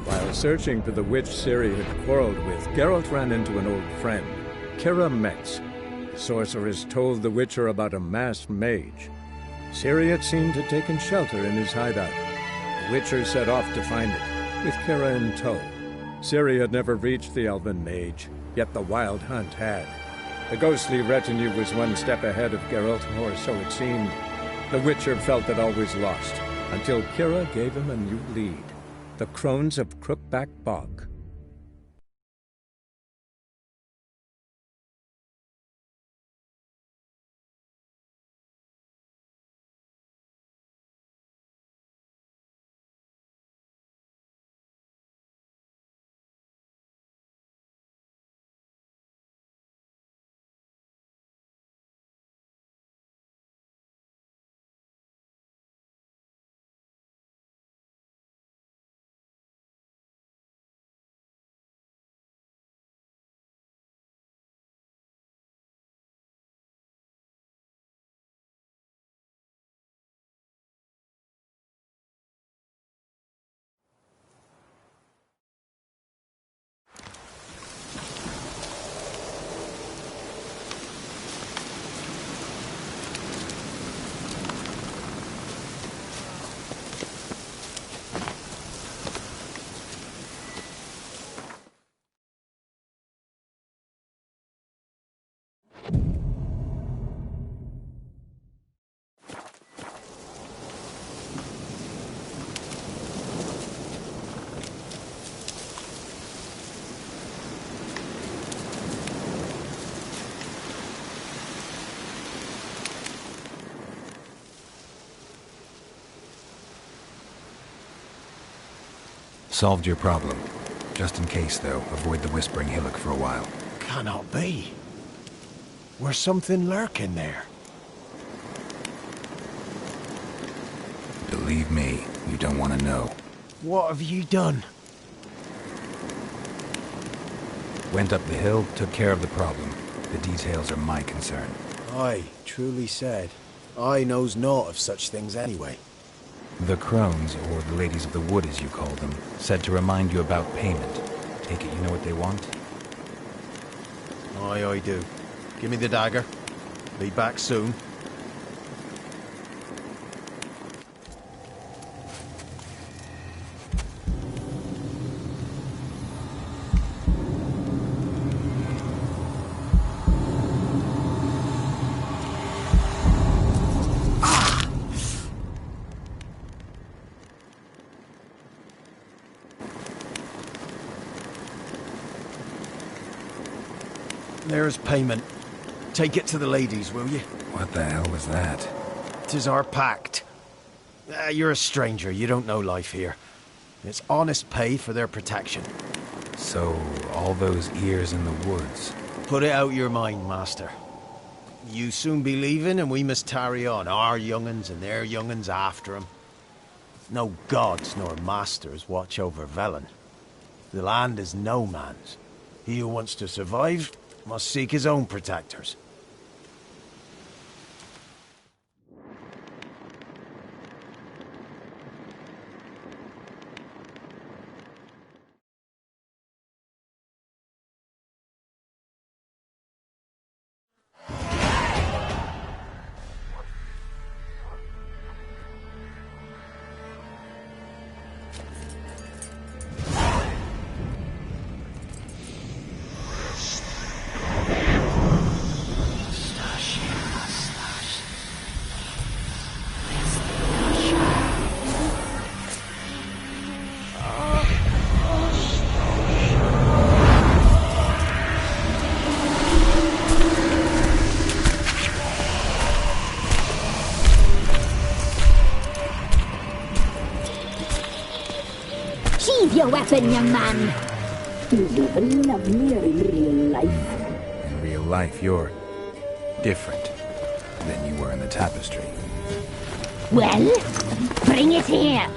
While searching for the witch Ciri had quarreled with, Geralt ran into an old friend, Kira Metz. The sorceress told the Witcher about a masked mage. Ciri, it seemed, had taken shelter in his hideout. The Witcher set off to find it, with Kira in tow. Ciri had never reached the elven mage, yet the wild hunt had. The ghostly retinue was one step ahead of Geralt, or so it seemed. The Witcher felt that all was lost, until Kira gave him a new lead. The Crones of Crookback Bog. Solved your problem. Just in case, though, avoid the Whispering Hillock for a while. Cannot be. Where's something lurking there? Believe me, you don't want to know. What have you done? Went up the hill, took care of the problem. The details are my concern. Aye, truly said. I knows naught of such things anyway. The Crones, or the Ladies of the Wood as you call them, said to remind you about payment. Take it you know what they want? Aye, I do. Give me the dagger. Be back soon. There's payment. Take it to the ladies, will you? What the hell was that? 'Tis our pact. You're a stranger, you don't know life here. It's honest pay for their protection. So, all those ears in the woods. Put it out your mind, master. You soon be leaving and we must tarry on, our young'uns and their young'uns after 'em. No gods nor masters watch over Velen. The land is no man's. He who wants to survive must seek his own protectors. Sheathe your weapon, young man! You even love me in real life. In real life, you're different than you were in the tapestry. Well, bring it here!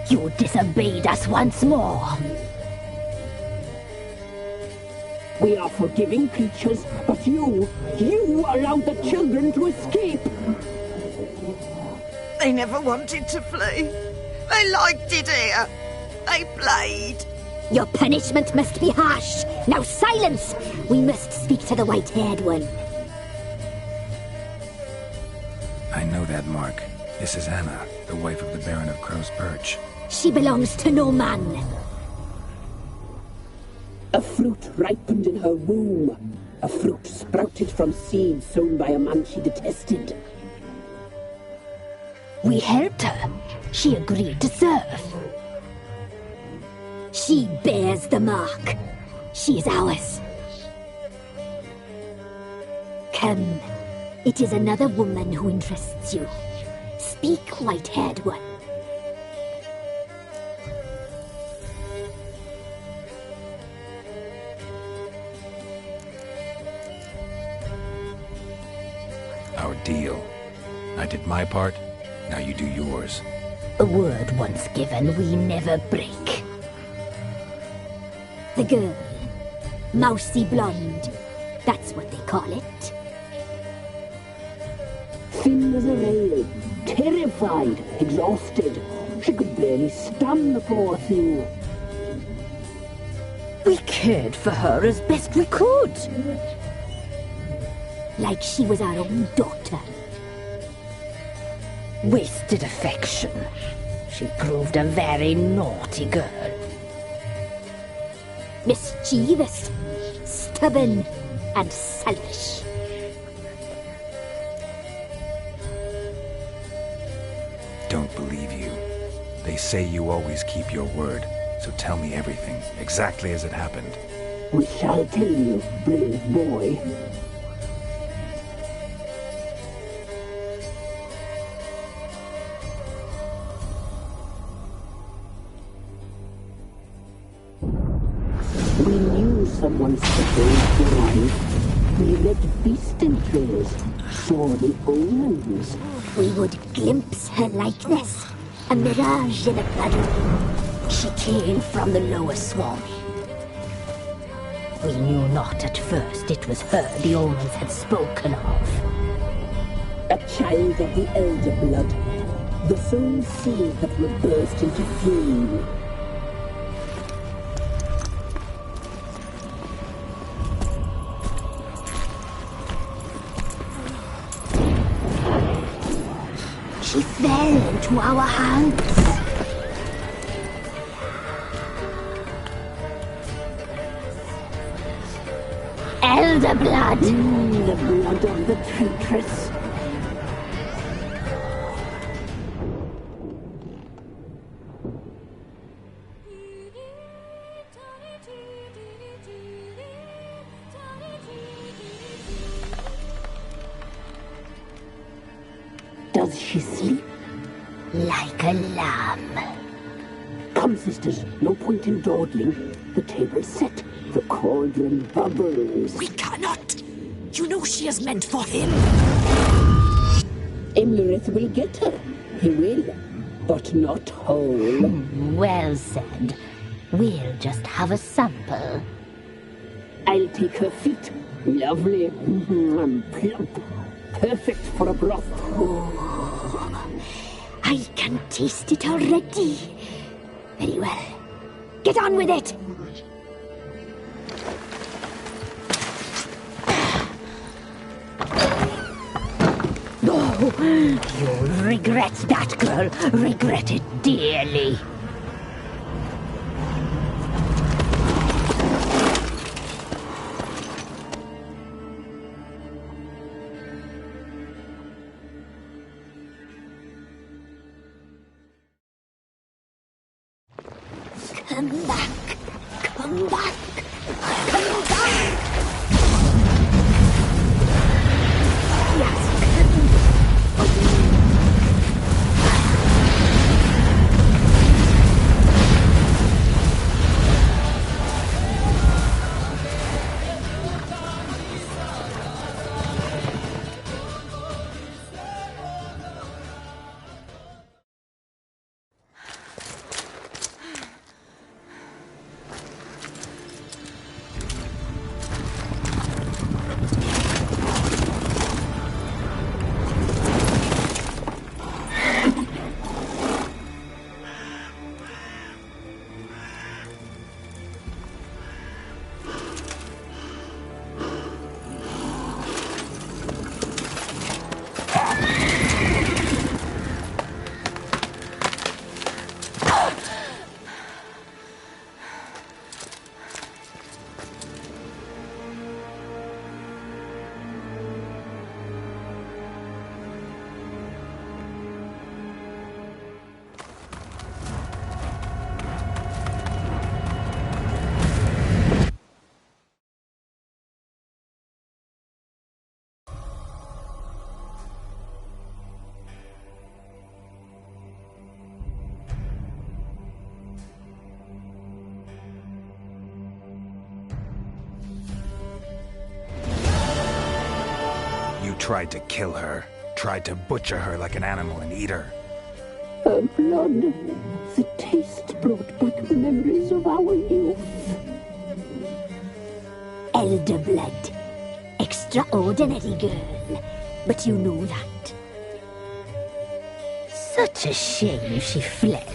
You disobeyed us once more. We are forgiving creatures, but you allowed the children to escape. They never wanted to flee. They liked it here. They played. Your punishment must be harsh. Now silence! We must speak to the white-haired one. I know that mark. This is Anna, the wife of the Baron of Crow's Perch. She belongs to no man. A fruit ripened in her womb. A fruit sprouted from seeds sown by a man she detested. We helped her. She agreed to serve. She bears the mark. She is ours. Come. It is another woman who interests you. Speak, white-haired one. Our deal. I did my part, now you do yours. A word once given, we never break. The girl. Mousy blonde. That's what they call it. Thin as a rail, terrified, exhausted. She could barely stand, the poor thing. We cared for her as best we could. Like she was our own daughter. Wasted affection. She proved a very naughty girl. Mischievous, stubborn, and selfish. Don't believe you. They say you always keep your word, so tell me everything, exactly as it happened. We shall tell you, brave boy. We knew someone special would arrive. We read feasting trails, saw the omens. We would glimpse her likeness, a mirage in a puddle. She came from the lower swamp. We knew not at first it was her the omens had spoken of. A child of the elder blood, the soul seed that would burst into flame. She fell into our hands. Elder blood! The blood of the traitress. Does she sleep? Like a lamb. Come, sisters, no point in dawdling. The table's set. The cauldron bubbles. We cannot. You know she is meant for him. Imlerith will get her. He will, but not whole. Well said. We'll just have a sample. I'll take her feet. Lovely. Plump. Perfect for a broth. I can taste it already. Very well. Get on with it! Oh, you'll regret that, girl. Regret it dearly. Come back. Come back. Come back. Yes, tried to kill her. Tried to butcher her like an animal and eat her. Her blood, the taste brought back memories of our youth. Elder blood. Extraordinary girl. But you know that. Such a shame she fled.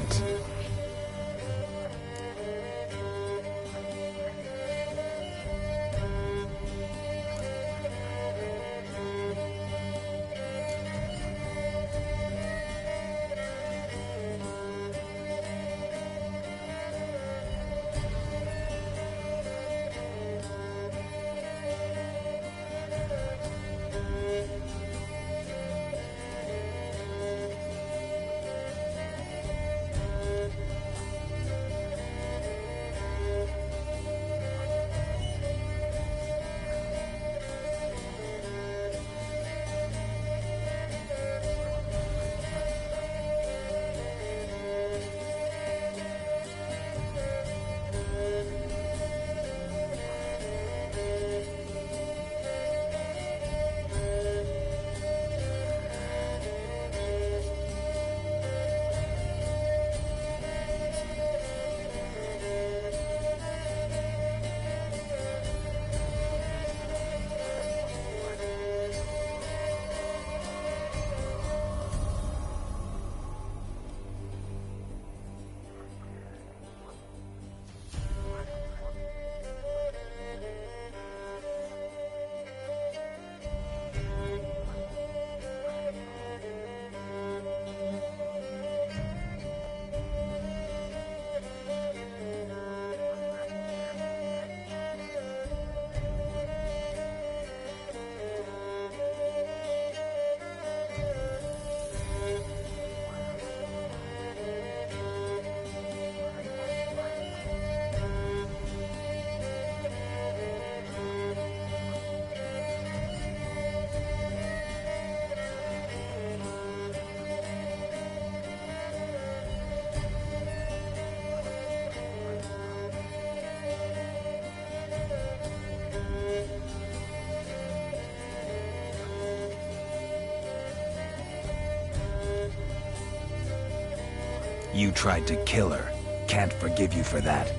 You tried to kill her. Can't forgive you for that.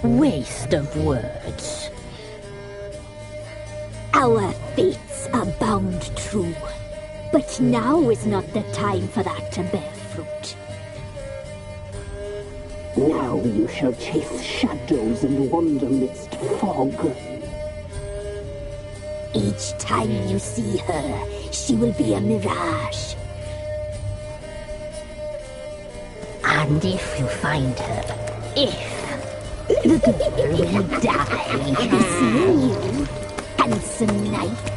Waste of words. Our fates are bound true. But now is not the time for that to bear fruit. Now you shall chase shadows and wander midst fog. Each time you see her, she will be a mirage. And if you find her, the girl will die. Seeing you, handsome knight.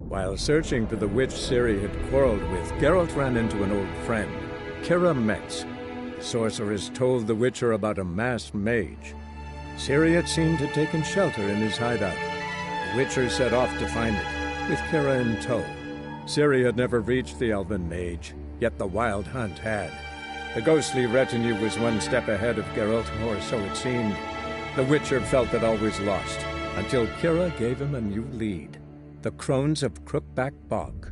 While searching for the witch Ciri had quarreled with, Geralt ran into an old friend, Kira Metz. The sorceress told the Witcher about a masked mage. Ciri had seemed to have taken shelter in his hideout. The Witcher set off to find it, with Kira in tow. Ciri had never reached the elven mage, yet the wild hunt had. The ghostly retinue was one step ahead of Geralt, or so it seemed. The Witcher felt that all was lost, until Kira gave him a new lead. The Crones of Crookback Bog.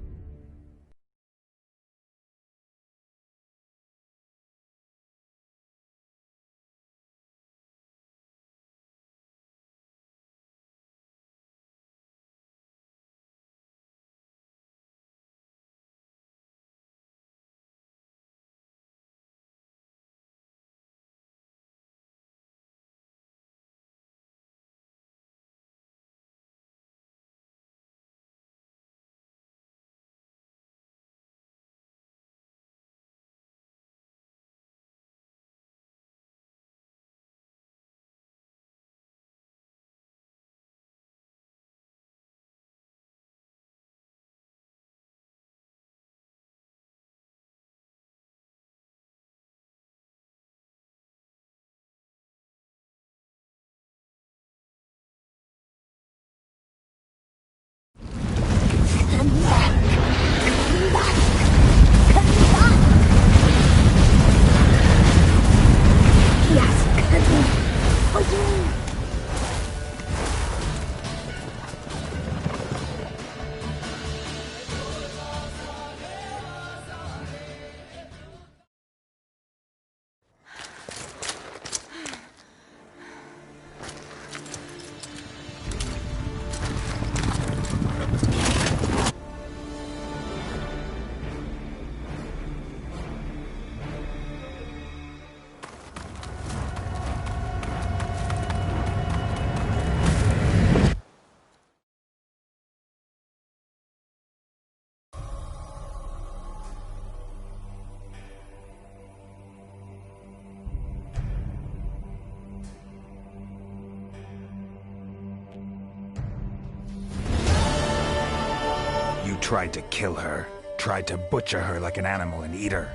Tried to kill her. Tried to butcher her like an animal and eat her.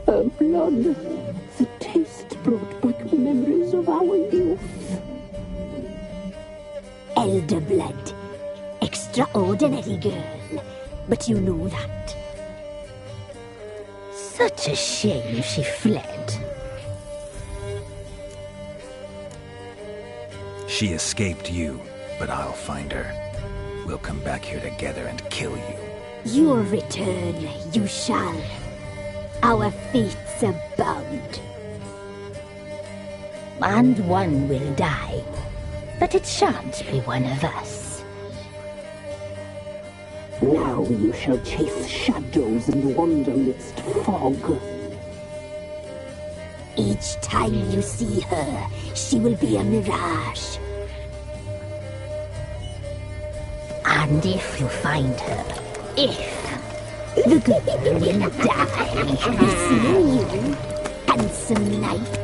Her blood. The taste brought back memories of our youth. Elder blood. Extraordinary girl. But you know that. Such a shame she fled. She escaped you, but I'll find her. We'll come back here together and kill you. You'll return, you shall. Our fates are bound. And one will die, but it shan't be one of us. Now you shall chase shadows and wander midst fog. Each time you see her, she will be a mirage. And if you find her, the girl will die. Be seeing you, handsome knight.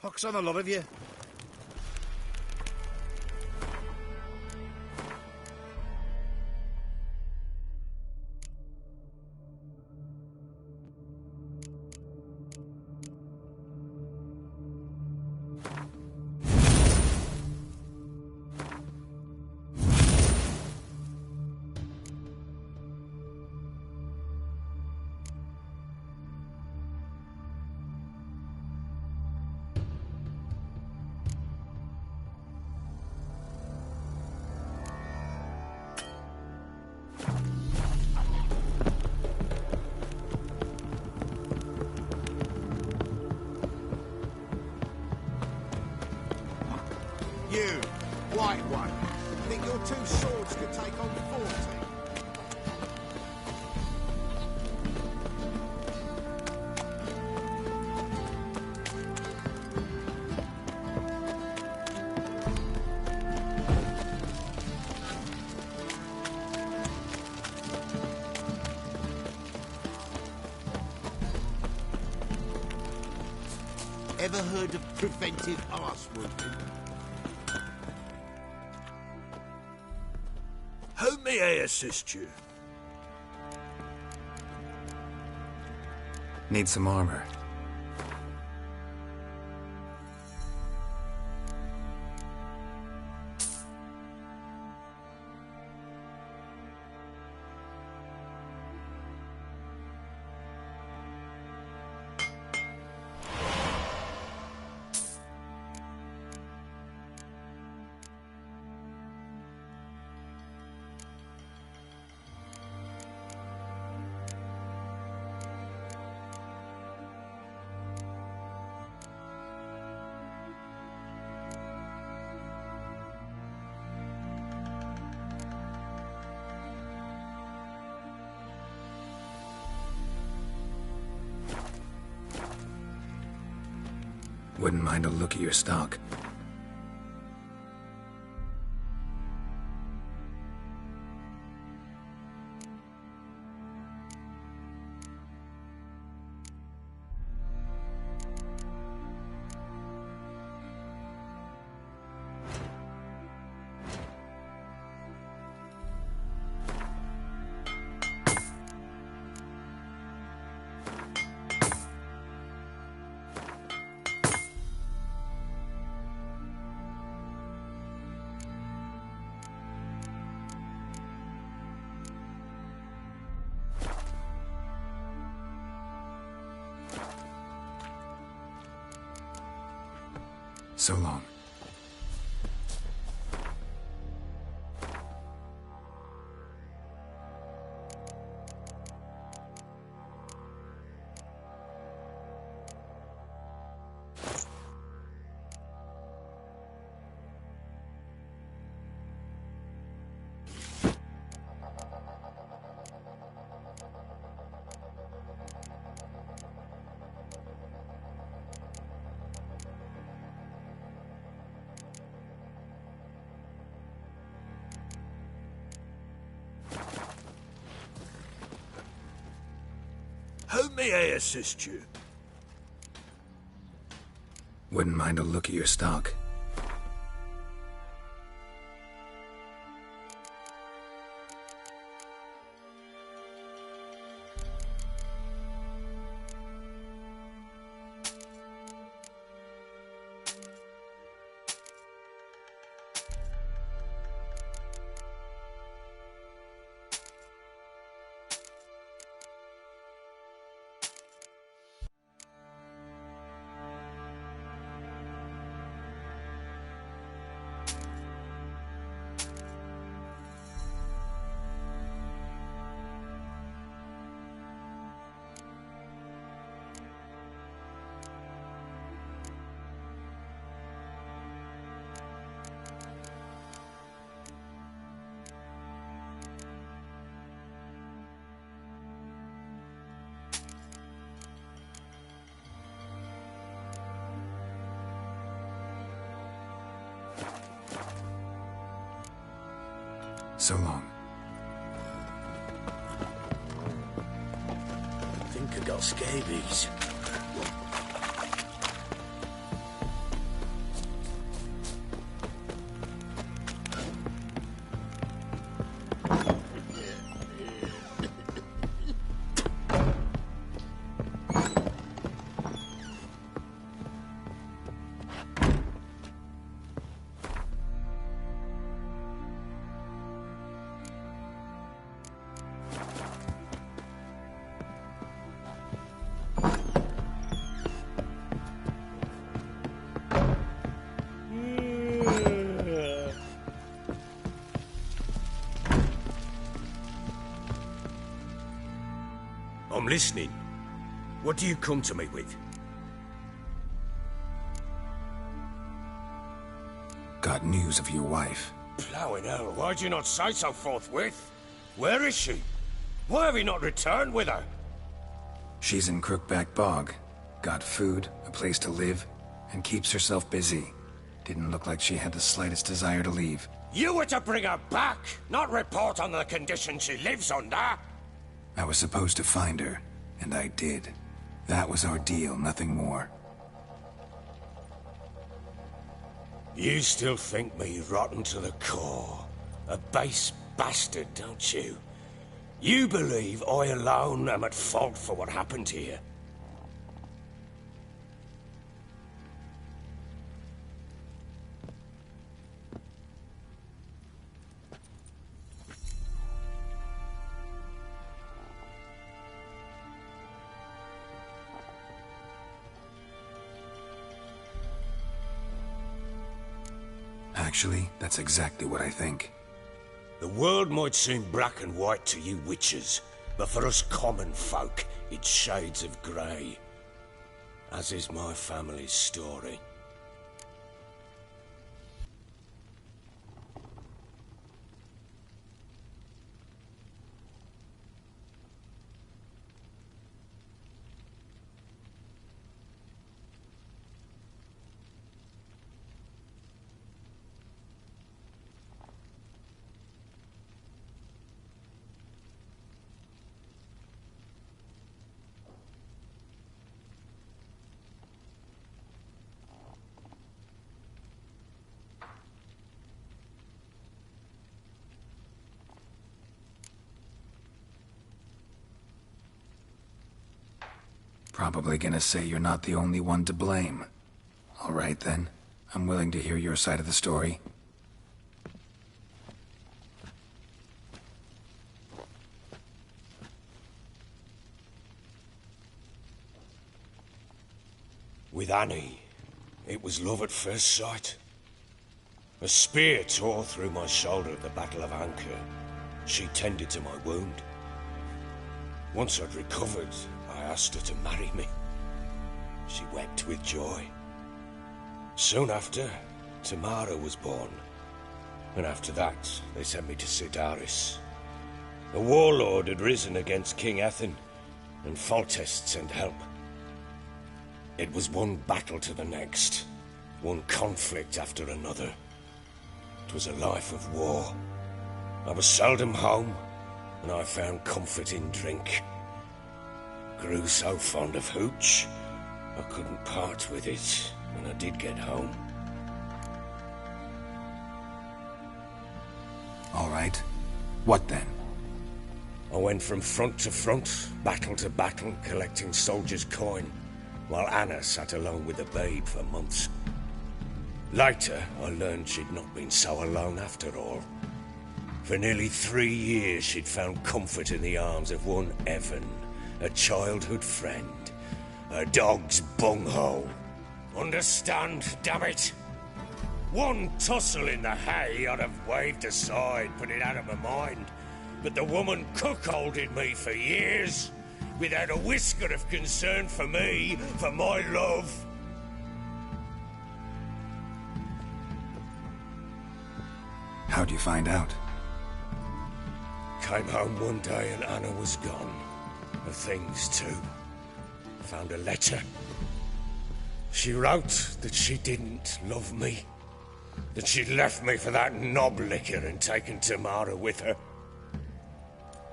Pox on the lot of you. You, white one, think your two swords could take on 40? Ever heard of preventive arse whooping? How may I assist you? Need some armor. Wouldn't mind a look at your stock. So long. How may I assist you? Wouldn't mind a look at your stock. So long. I think I got scabies. I'm listening. What do you come to me with? Got news of your wife. Plowing hell, why'd you not say so forthwith? Where is she? Why have you not returned with her? She's in Crookback Bog. Got food, a place to live, and keeps herself busy. Didn't look like she had the slightest desire to leave. You were to bring her back, not report on the conditions she lives under. I was supposed to find her, and I did. That was our deal, nothing more. You still think me rotten to the core. A base bastard, don't you? You believe I alone am at fault for what happened here. Actually, that's exactly what I think. The world might seem black and white to you witches, but for us common folk, it's shades of grey. As is my family's story. Probably gonna say you're not the only one to blame. All right then, I'm willing to hear your side of the story. With Annie, it was love at first sight. A spear tore through my shoulder at the Battle of Anchor. She tended to my wound. Once I'd recovered, I asked her to marry me. She wept with joy. Soon after, Tamara was born. And after that, they sent me to Sidaris. A warlord had risen against King Ethan, and Foltest sent help. It was one battle to the next, one conflict after another. It was a life of war. I was seldom home, and I found comfort in drink. Grew so fond of hooch, I couldn't part with it when I did get home. All right. What then? I went from front to front, battle to battle, collecting soldiers' coin, while Anna sat alone with the babe for months. Later, I learned she'd not been so alone after all. For nearly 3 years, she'd found comfort in the arms of one Evan, a childhood friend, a dog's bunghole. Understand, damn it? One tussle in the hay I'd have waved aside, put it out of my mind. But the woman cuckolded me for years, without a whisker of concern for me, for my love. How'd you find out? Came home one day and Anna was gone. Her things too. Found a letter. She wrote that she didn't love me. That she'd left me for that knob licker and taken Tamara with her.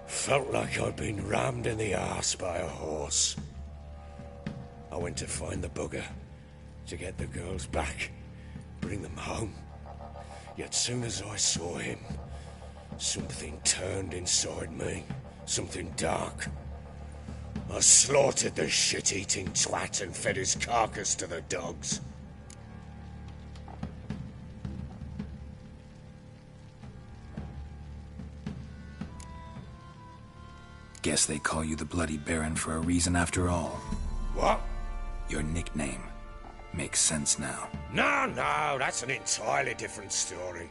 Felt like I'd been rammed in the arse by a horse. I went to find the bugger, to get the girls back, bring them home. Yet soon as I saw him, something turned inside me, something dark. I slaughtered the shit-eating twat and fed his carcass to the dogs. Guess they call you the Bloody Baron for a reason after all. What? Your nickname. Makes sense now. No, that's an entirely different story.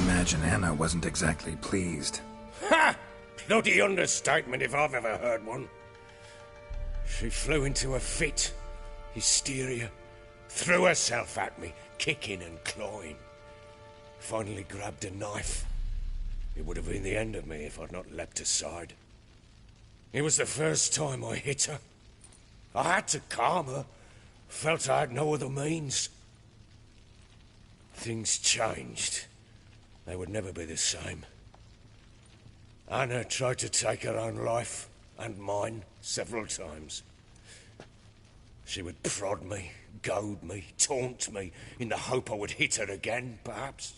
Imagine Anna wasn't exactly pleased. Ha! Bloody understatement if I've ever heard one. She flew into a fit, hysteria, threw herself at me, kicking and clawing. Finally grabbed a knife. It would have been the end of me if I'd not leapt aside. It was the first time I hit her. I had to calm her. Felt I had no other means. Things changed. They would never be the same. Anna tried to take her own life, and mine, several times. She would prod me, goad me, taunt me, in the hope I would hit her again, perhaps.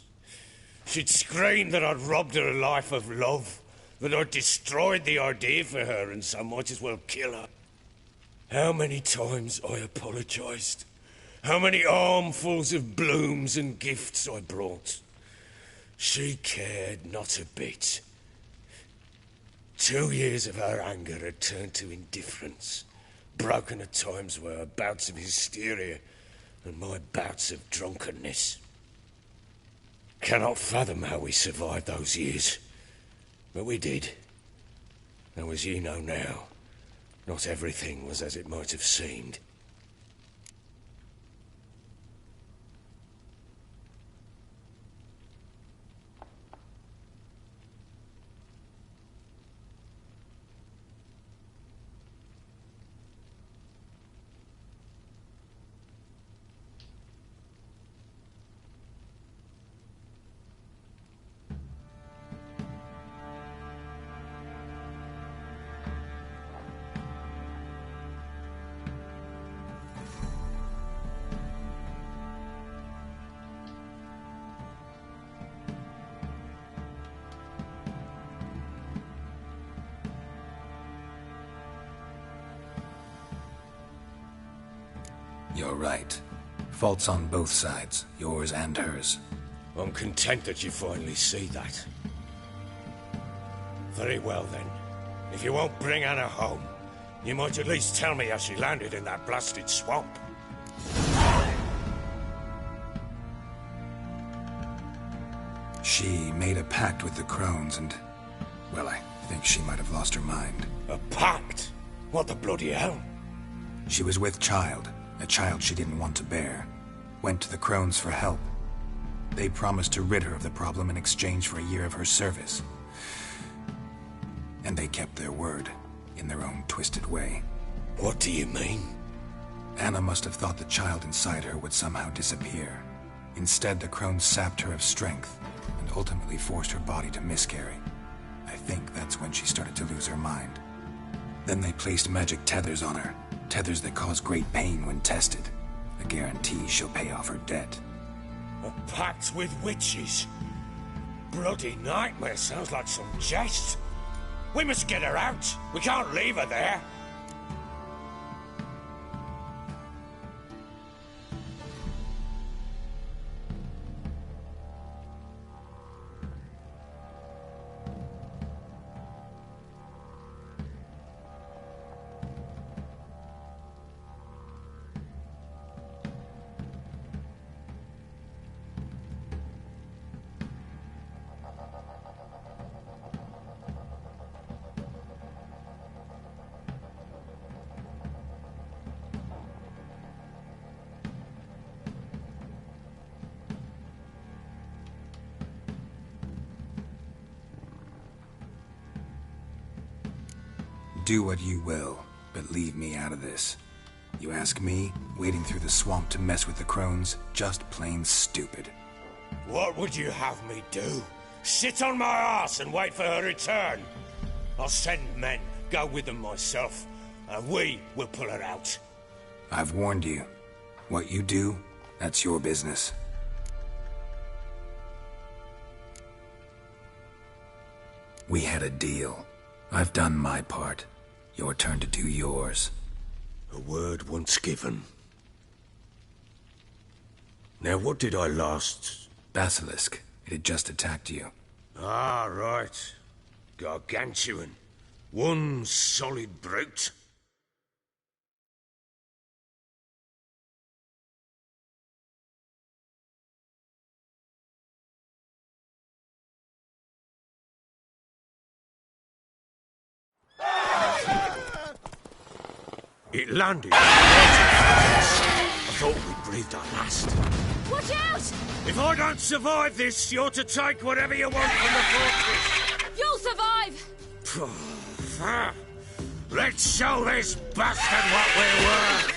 She'd scream that I'd robbed her a life of love, that I'd destroyed the idea for her and so might as well kill her. How many times I apologized. How many armfuls of blooms and gifts I brought. She cared not a bit. 2 years of her anger had turned to indifference, broken at times were her bouts of hysteria and my bouts of drunkenness. Cannot fathom how we survived those years, but we did. Though as you know now, not everything was as it might have seemed. You're right. Faults on both sides, yours and hers. I'm content that you finally see that. Very well then. If you won't bring Anna home, you might at least tell me how she landed in that blasted swamp. She made a pact with the crones and... well, I think she might have lost her mind. A pact? What the bloody hell? She was with child, a child she didn't want to bear. Went to the crones for help. They promised to rid her of the problem in exchange for a year of her service. And they kept their word, in their own twisted way. What do you mean? Anna must have thought the child inside her would somehow disappear. Instead, the crones sapped her of strength, and ultimately forced her body to miscarry. I think that's when she started to lose her mind. Then they placed magic tethers on her, tethers that cause great pain when tested. A guarantee she'll pay off her debt. A pact with witches? Bloody nightmare, sounds like some jest. We must get her out. We can't leave her there. Do what you will, but leave me out of this. You ask me, wading through the swamp to mess with the crones, just plain stupid. What would you have me do? Sit on my ass and wait for her return? I'll send men, go with them myself, and we will pull her out. I've warned you. What you do, that's your business. We had a deal. I've done my part. Your turn to do yours. A word once given. Now, what did I last... Basilisk. It had just attacked you. Ah, right. Gargantuan. One solid brute. It landed. I thought we breathed our last. Watch out! If I don't survive this, you're to take whatever you want from the fortress. You'll survive! Let's show this bastard what we're worth.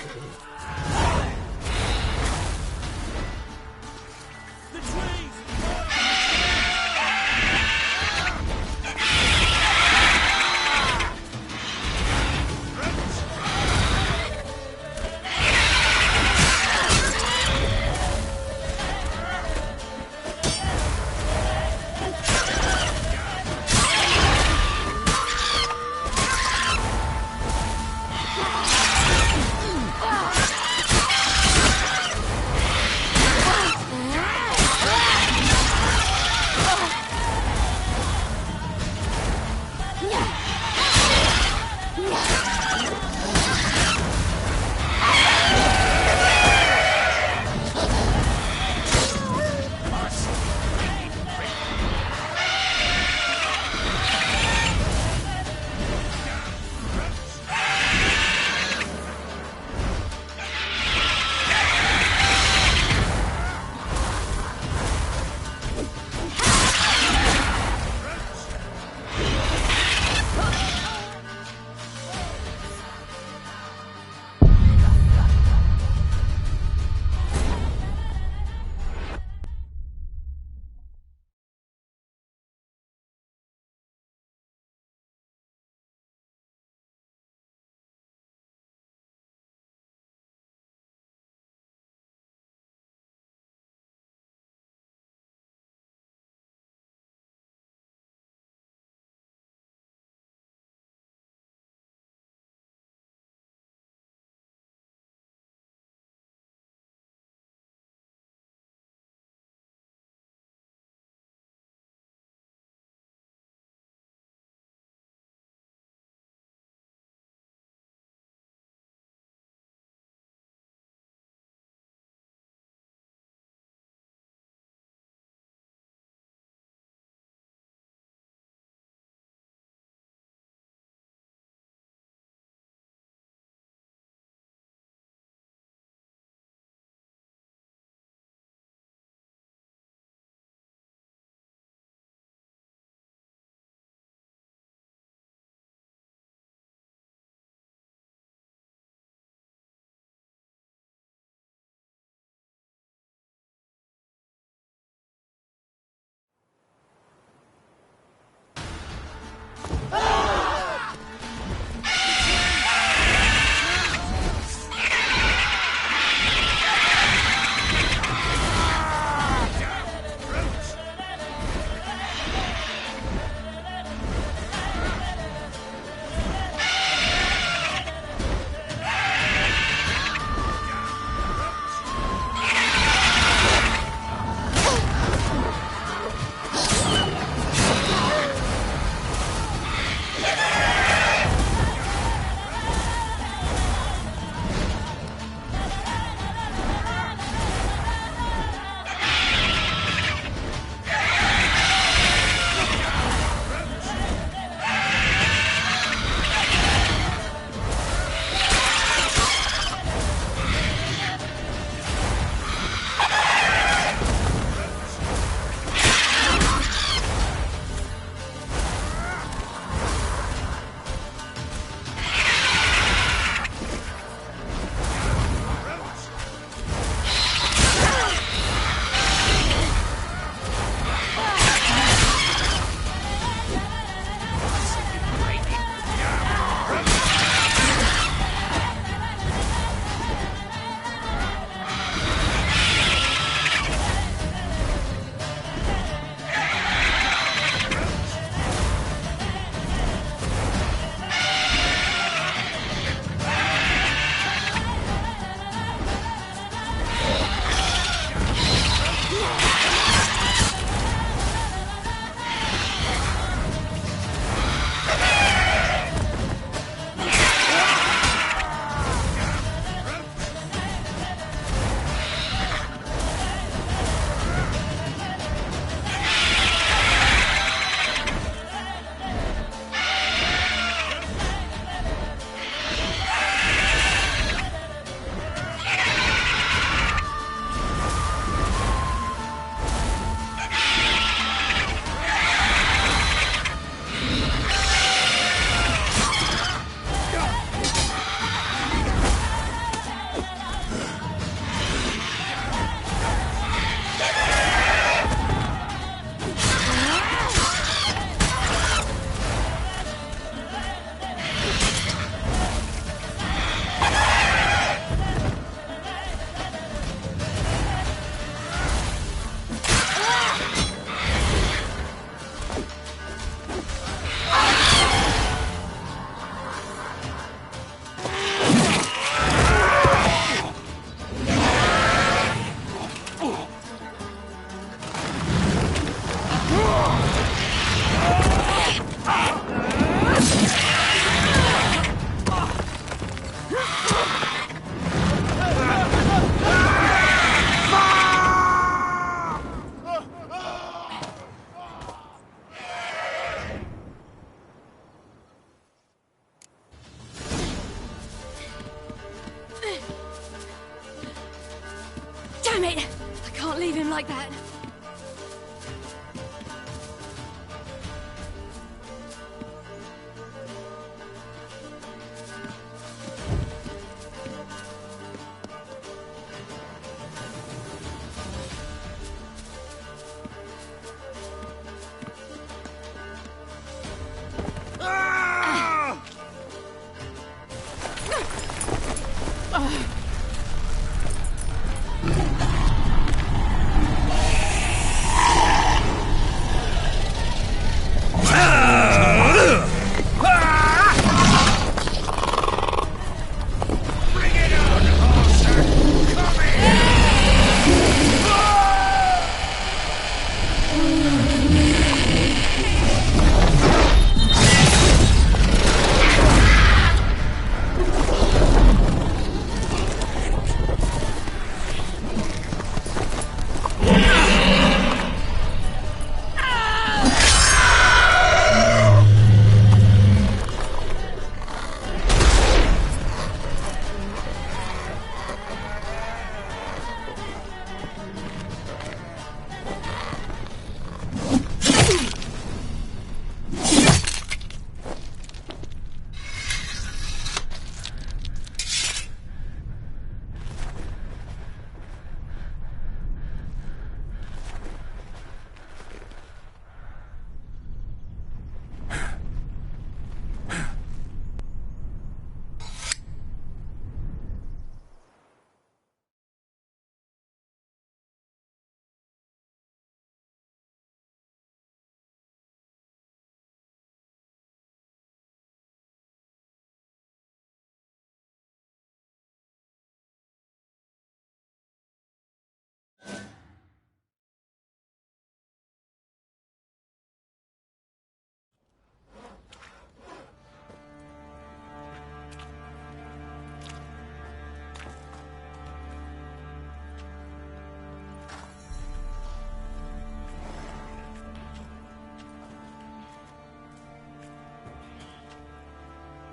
like that.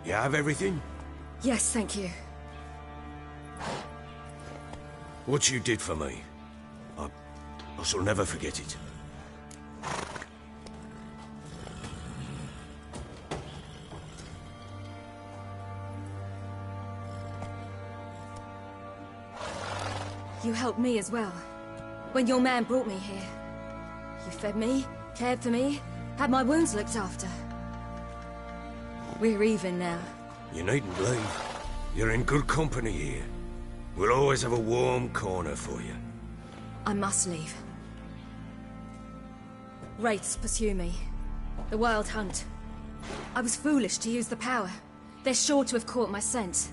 You have everything? Yes, thank you. What you did for me, I shall never forget it. You helped me as well. When your man brought me here. You fed me, cared for me, had my wounds looked after. We're even now. You needn't leave. You're in good company here. We'll always have a warm corner for you. I must leave. Wraiths pursue me. The Wild Hunt. I was foolish to use the power. They're sure to have caught my scent.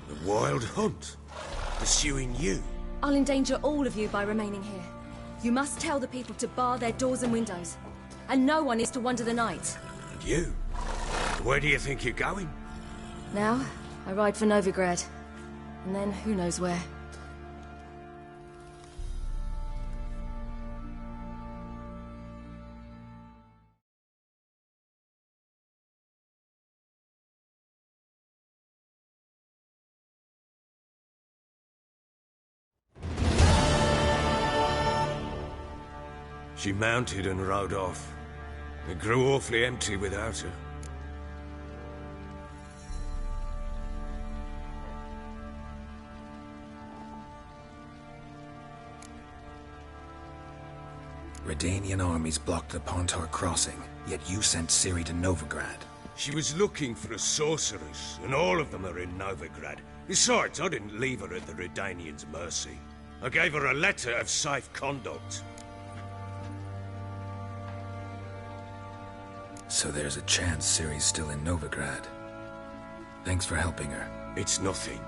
The Wild Hunt? Pursuing you? I'll endanger all of you by remaining here. You must tell the people to bar their doors and windows. And no one is to wander the night. And you? Where do you think you're going? Now, I ride for Novigrad. And then, who knows where. She mounted and rode off. It grew awfully empty without her. Redanian armies blocked the Pontar crossing, yet you sent Ciri to Novigrad. She was looking for a sorceress, and all of them are in Novigrad. Besides, I didn't leave her at the Redanians' mercy. I gave her a letter of safe conduct. So there's a chance Ciri's still in Novigrad. Thanks for helping her. It's nothing.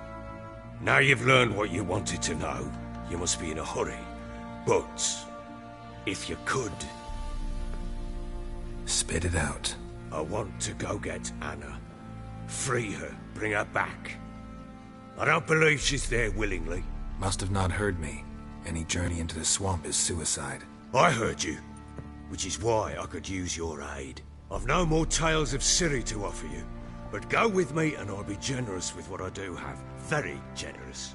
Now you've learned what you wanted to know, you must be in a hurry. But if you could... Spit it out. I want to go get Anna. Free her, bring her back. I don't believe she's there willingly. Must have not heard me. Any journey into the swamp is suicide. I heard you, which is why I could use your aid. I've no more tales of Ciri to offer you, but go with me and I'll be generous with what I do have. Very generous.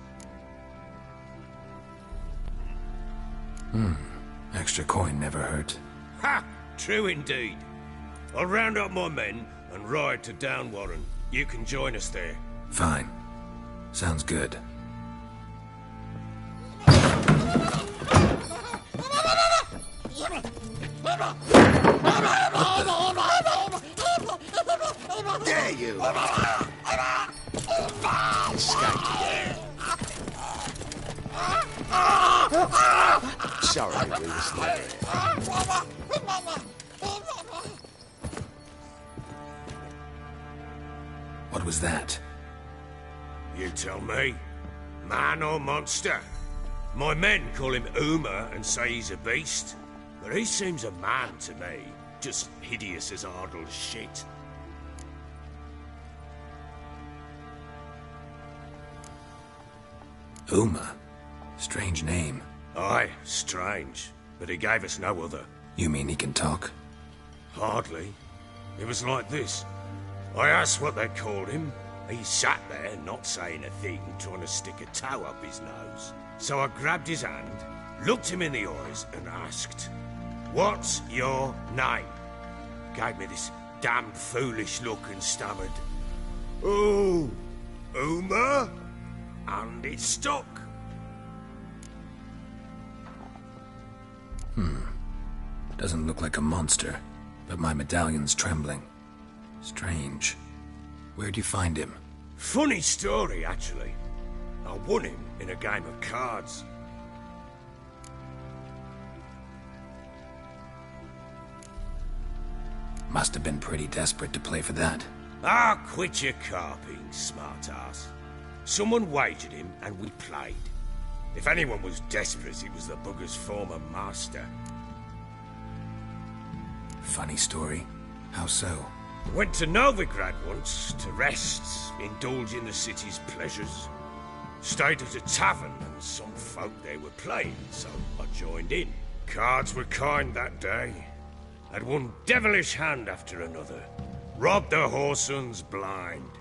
Extra coin never hurt. Ha! True indeed. I'll round up my men and ride to Downwarren. You can join us there. Fine. Sounds good. Dare you! Sorry, we was there. What was that? You tell me. Man or monster? My men call him Uma and say he's a beast. But he seems a man to me. Just hideous as Ardle's shit. Uma? Strange name. Aye, strange. But he gave us no other. You mean he can talk? Hardly. It was like this. I asked what they called him. He sat there, not saying a thing, trying to stick a toe up his nose. So I grabbed his hand, looked him in the eyes, and asked, "What's your name?" Gave me this damned foolish look and stammered, "Oh, Uma?" And it stuck. Doesn't look like a monster, but my medallion's trembling. Strange. Where'd you find him? Funny story, actually. I won him in a game of cards. Must have been pretty desperate to play for that. Ah, quit your carping, smartass. Someone wagered him and we played. If anyone was desperate, it was the bugger's former master. Funny story. How so? Went to Novigrad once to rest, indulge in the city's pleasures. Stayed at a tavern and some folk there were playing, so I joined in. Cards were kind that day. Had one devilish hand after another. Robbed the whoresons blind.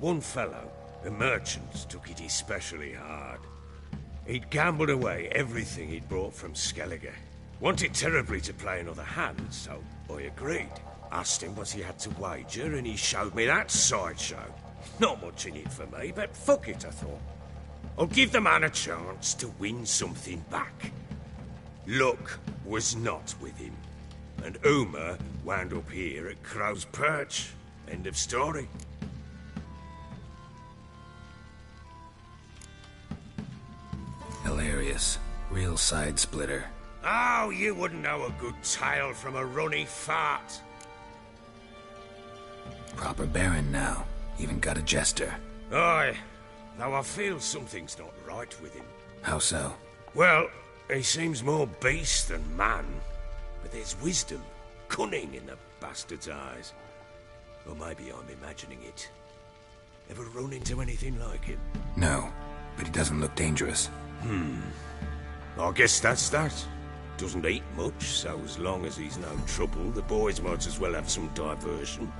One fellow, a merchant, took it especially hard. He'd gambled away everything he'd brought from Skellige. Wanted terribly to play another hand, so I agreed. Asked him what he had to wager, and he showed me that sideshow. Not much in it for me, but fuck it, I thought. I'll give the man a chance to win something back. Luck was not with him, and Uma wound up here at Crow's Perch. End of story. Hilarious. Real side splitter. Oh, you wouldn't know a good tale from a runny fart. Proper baron now. Even got a jester. Aye, though I feel something's not right with him. How so? Well, he seems more beast than man. But there's wisdom, cunning in the bastard's eyes. Or maybe I'm imagining it. Ever run into anything like him? No, but he doesn't look dangerous. I guess that's that. Doesn't eat much, so as long as he's no trouble, the boys might as well have some diversion.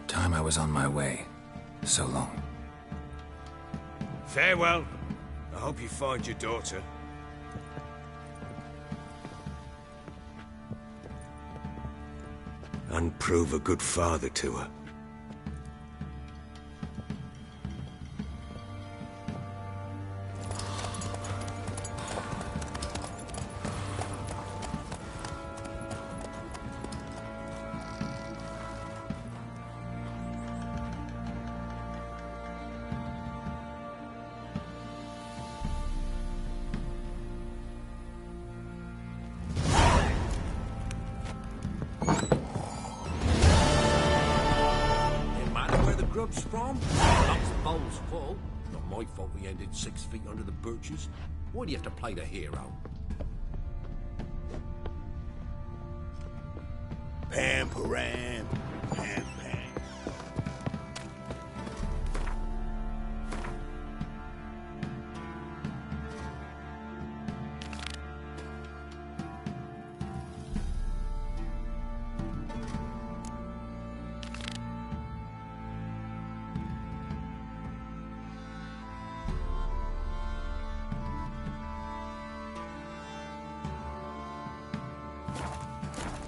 Time I was on my way. So long. Farewell. I hope you find your daughter. And prove a good father to her. From? Lots of bowls full. Not my fault we ended 6 feet under the birches. Why do you have to play the hero? Pam, param, pam, pam.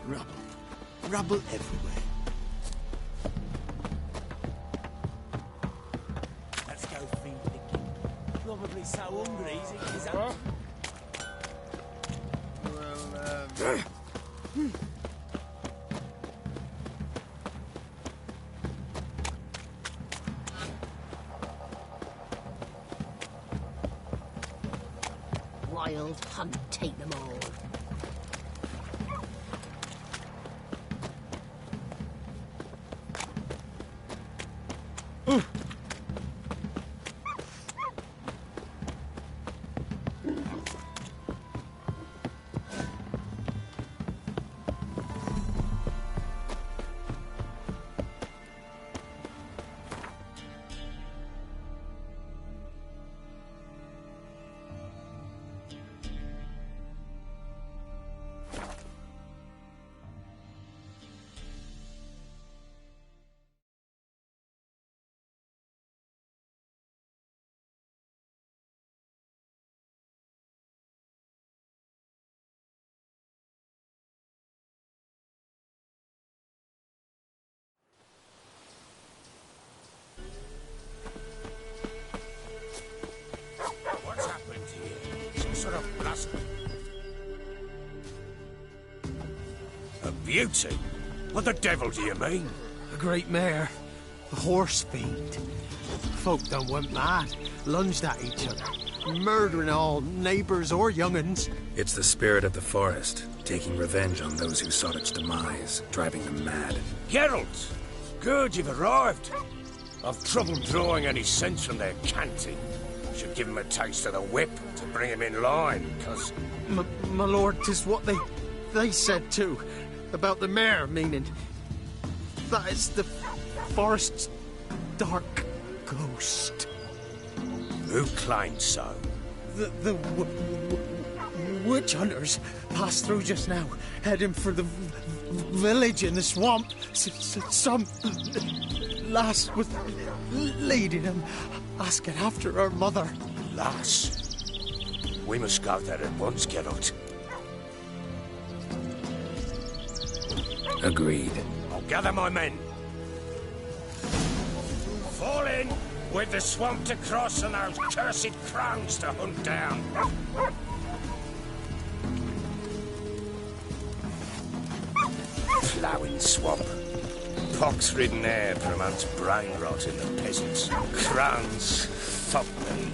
Rubble. Rubble everywhere. Let's go feed picking. Probably so hungry he's out. Wild hunt take them all. What's happened here? Some sort of bluster. A beauty? What the devil do you mean? A great mare. A horse fiend. Folk done went mad. Lunged at each other. Murdering all neighbours or young'uns. It's the spirit of the forest, taking revenge on those who sought its demise, driving them mad. Geralt! Good, you've arrived. I've trouble drawing any sense from their canting. Should give him a taste of the whip to bring him in line, because... My lord, 'tis what they said too. About the mare, meaning... That is the forest's dark ghost. Who claimed so? The witch hunters passed through just now, heading for the village in the swamp. Some lass was leading them, asking after her mother. Lass? We must go there at once, Geralt. Agreed. I'll gather my men. Fall in, with the swamp to cross and those cursed crows to hunt down. Ploughing swamp. Pox-ridden air promotes brain rot in the peasants. Crones, fuck me.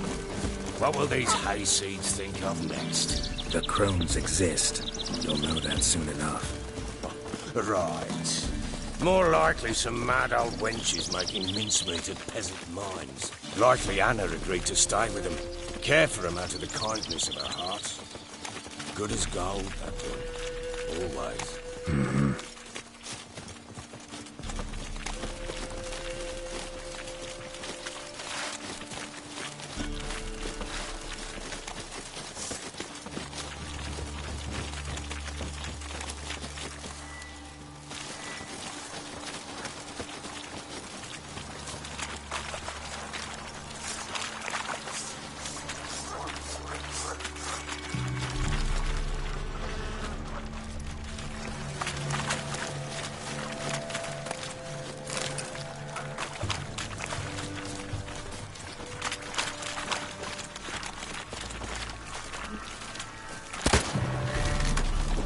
What will these hayseeds think of next? The crones exist. You'll know that soon enough. Right. More likely some mad old wenches making mincemeat of peasant minds. Likely Anna agreed to stay with them, care for them out of the kindness of her heart. Good as gold, that one. Always. Mm-hmm.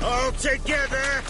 All together!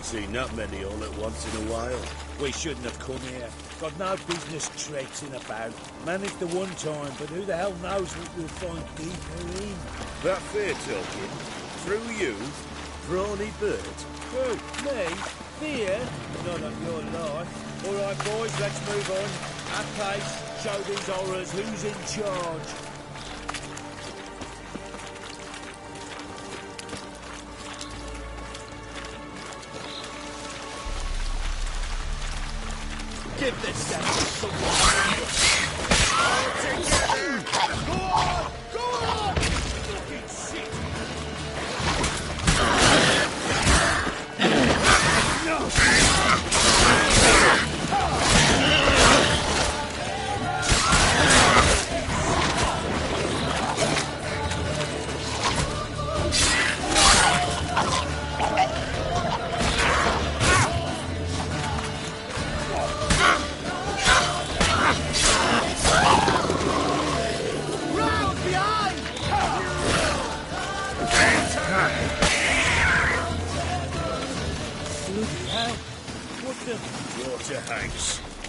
Seen that many all at once in a while. We shouldn't have come here. Got no business traipsing about. Managed the one time, but who the hell knows what we'll find deeper in. That fair talking? Through you? Brawny bird? Who? Me? fear? None of your life. All right, boys, let's move on. At pace, show these horrors who's in charge. Give this devil some all together! Go on! Go on! Fucking shit!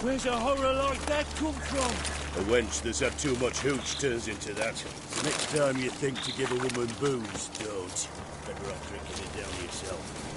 Where's a horror like that come from? A wench that's had too much hooch turns into that. So next time you think to give a woman booze, don't. Better off drinking it down yourself.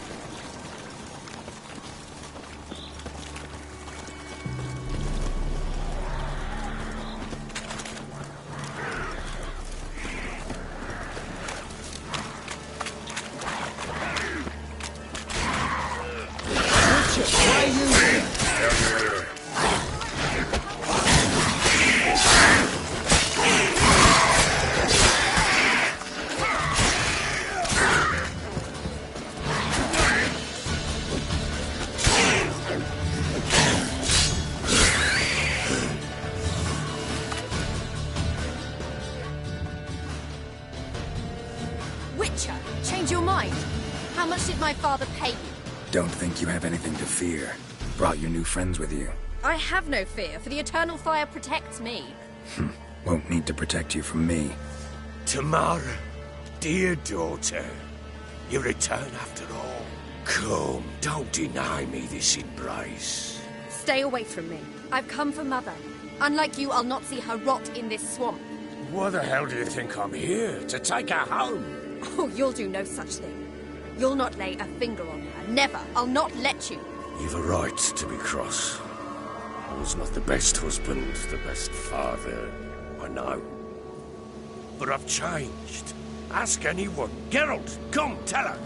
Change your mind? How much did my father pay you? Don't think you have anything to fear. Brought your new friends with you. I have no fear, for the eternal fire protects me. Won't need to protect you from me. Tamara, dear daughter, you return after all. Come, don't deny me this embrace. Stay away from me. I've come for Mother. Unlike you, I'll not see her rot in this swamp. Why the hell do you think I'm here? To take her home? Oh, you'll do no such thing. You'll not lay a finger on her. Never. I'll not let you. You've a right to be cross. I was not the best husband, the best father, I know. But I've changed. Ask anyone. Geralt, come, tell her.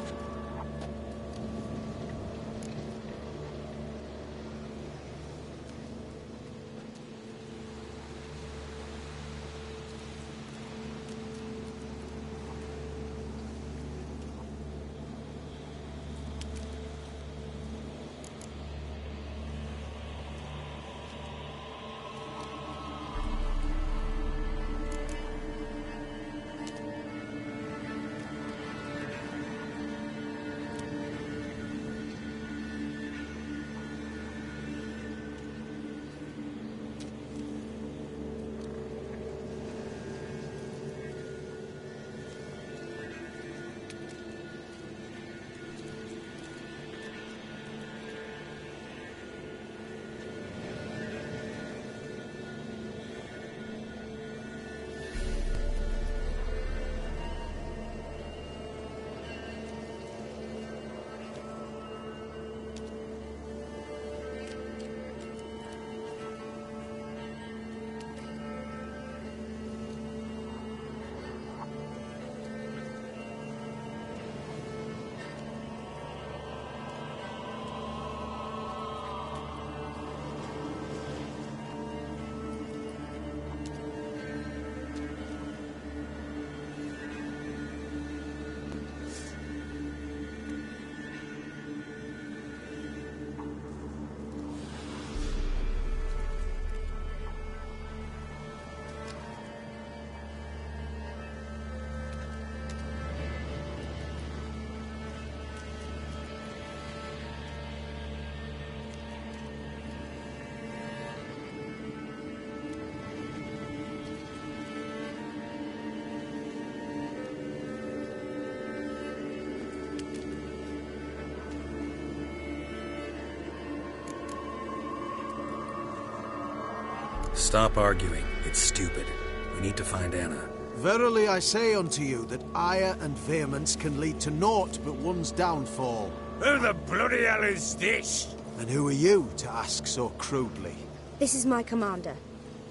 Stop arguing. It's stupid. We need to find Anna. Verily I say unto you that ire and vehemence can lead to naught but one's downfall. Who the bloody hell is this? And who are you to ask so crudely? This is my commander.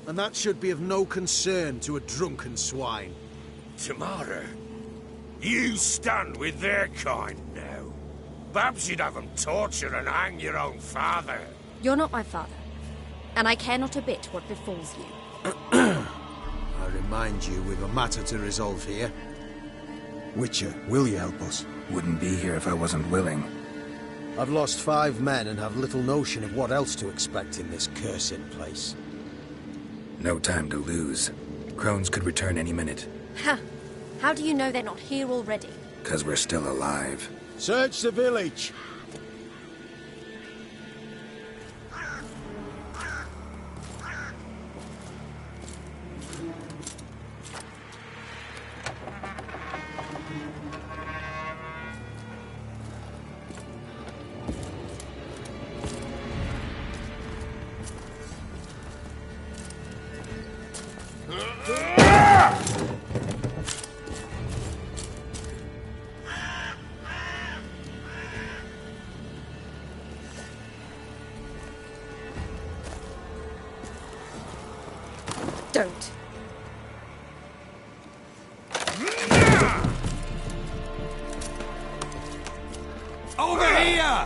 And that should be of no concern to a drunken swine. Tamara, you stand with their kind now. Perhaps you'd have them torture and hang your own father. You're not my father, and I care not a bit what befalls you. I remind you, we've a matter to resolve here. Witcher, will you help us? Wouldn't be here if I wasn't willing. I've lost 5 men and have little notion of what else to expect in this cursed place. No time to lose. Crones could return any minute. Ha! How do you know they're not here already? 'Cause we're still alive. Search the village! Don't. Over here!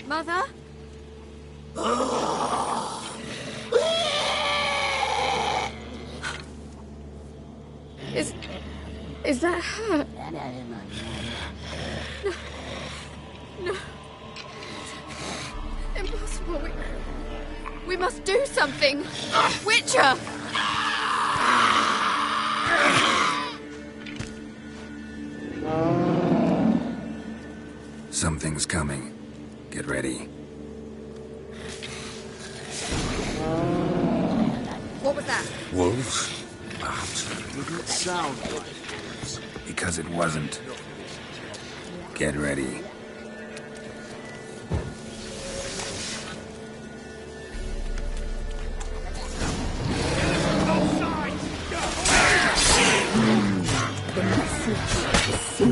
Mother? Is that her? No. Impossible. We must do something. Witcher! Something's coming. Get ready. What was that? Wolves? Didn't sound like Because it wasn't. Get ready. The message is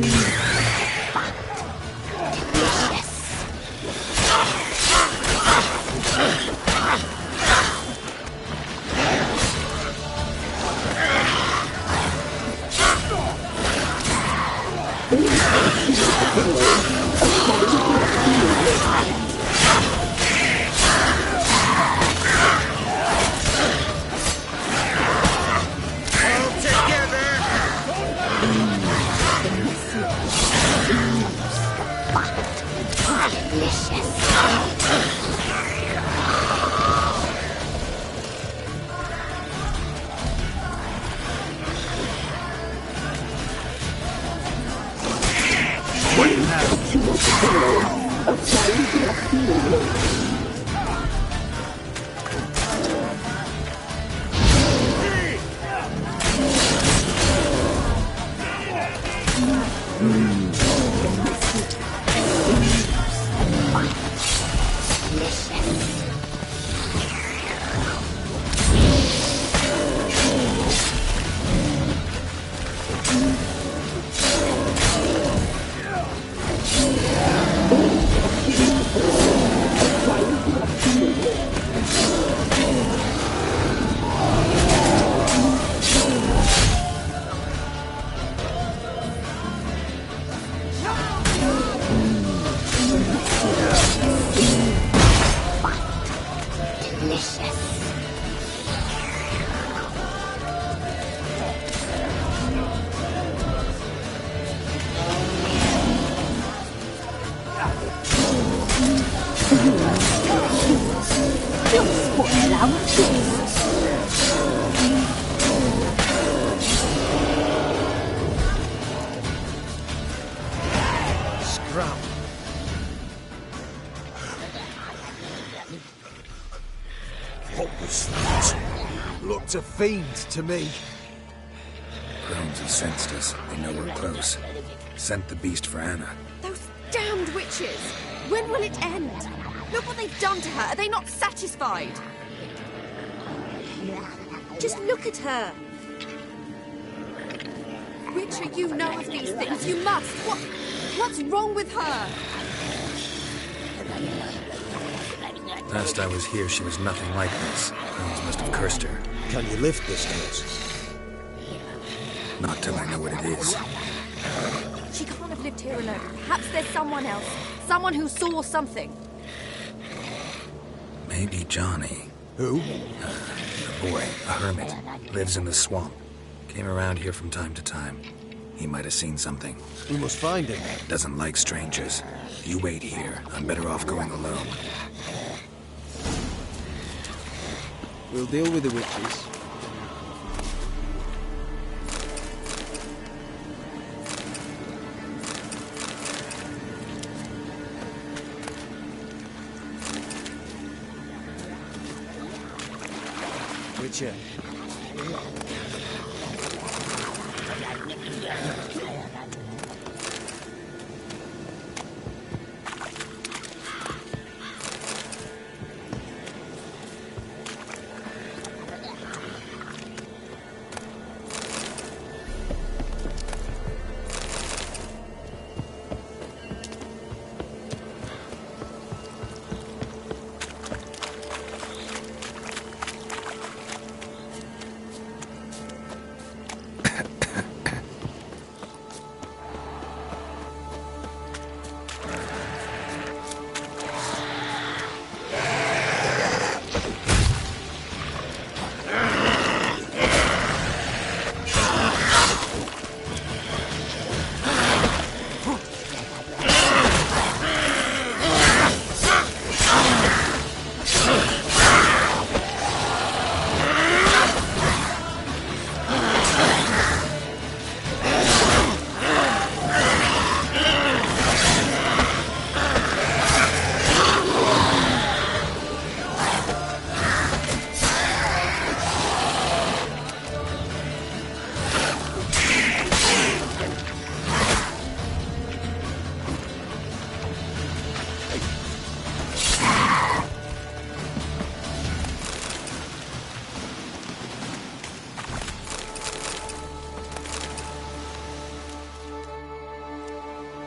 flower fields. Scrap. What was that? Looked a fiend to me. Crones have sensed us. They know we're close. Sent the beast for Anna. Those damned witches! When will it end? Look what they've done to her. Are they not satisfied? Just look at her. Witcher, you know of these things. You must. What's wrong with her? Last I was here, she was nothing like this. Crones must have cursed her. Can you lift this curse? Not till I know what it is. She can't have lived here alone. Perhaps there's someone else. Someone who saw something. Maybe Johnny. Who? A boy, a hermit. Lives in the swamp. Came around here from time to time. He might have seen something. We must find him. Doesn't like strangers. You wait here. I'm better off going alone. We'll deal with the witches. Witcher.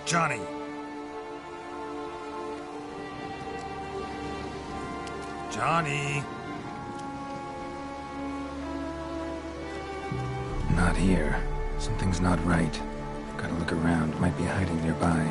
Johnny! Johnny! Not here. Something's not right. Gotta look around. Might be hiding nearby.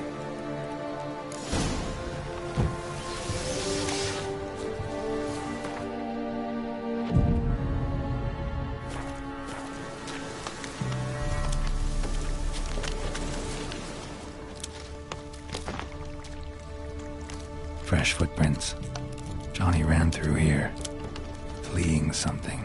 Fresh footprints. Johnny ran through here, fleeing something.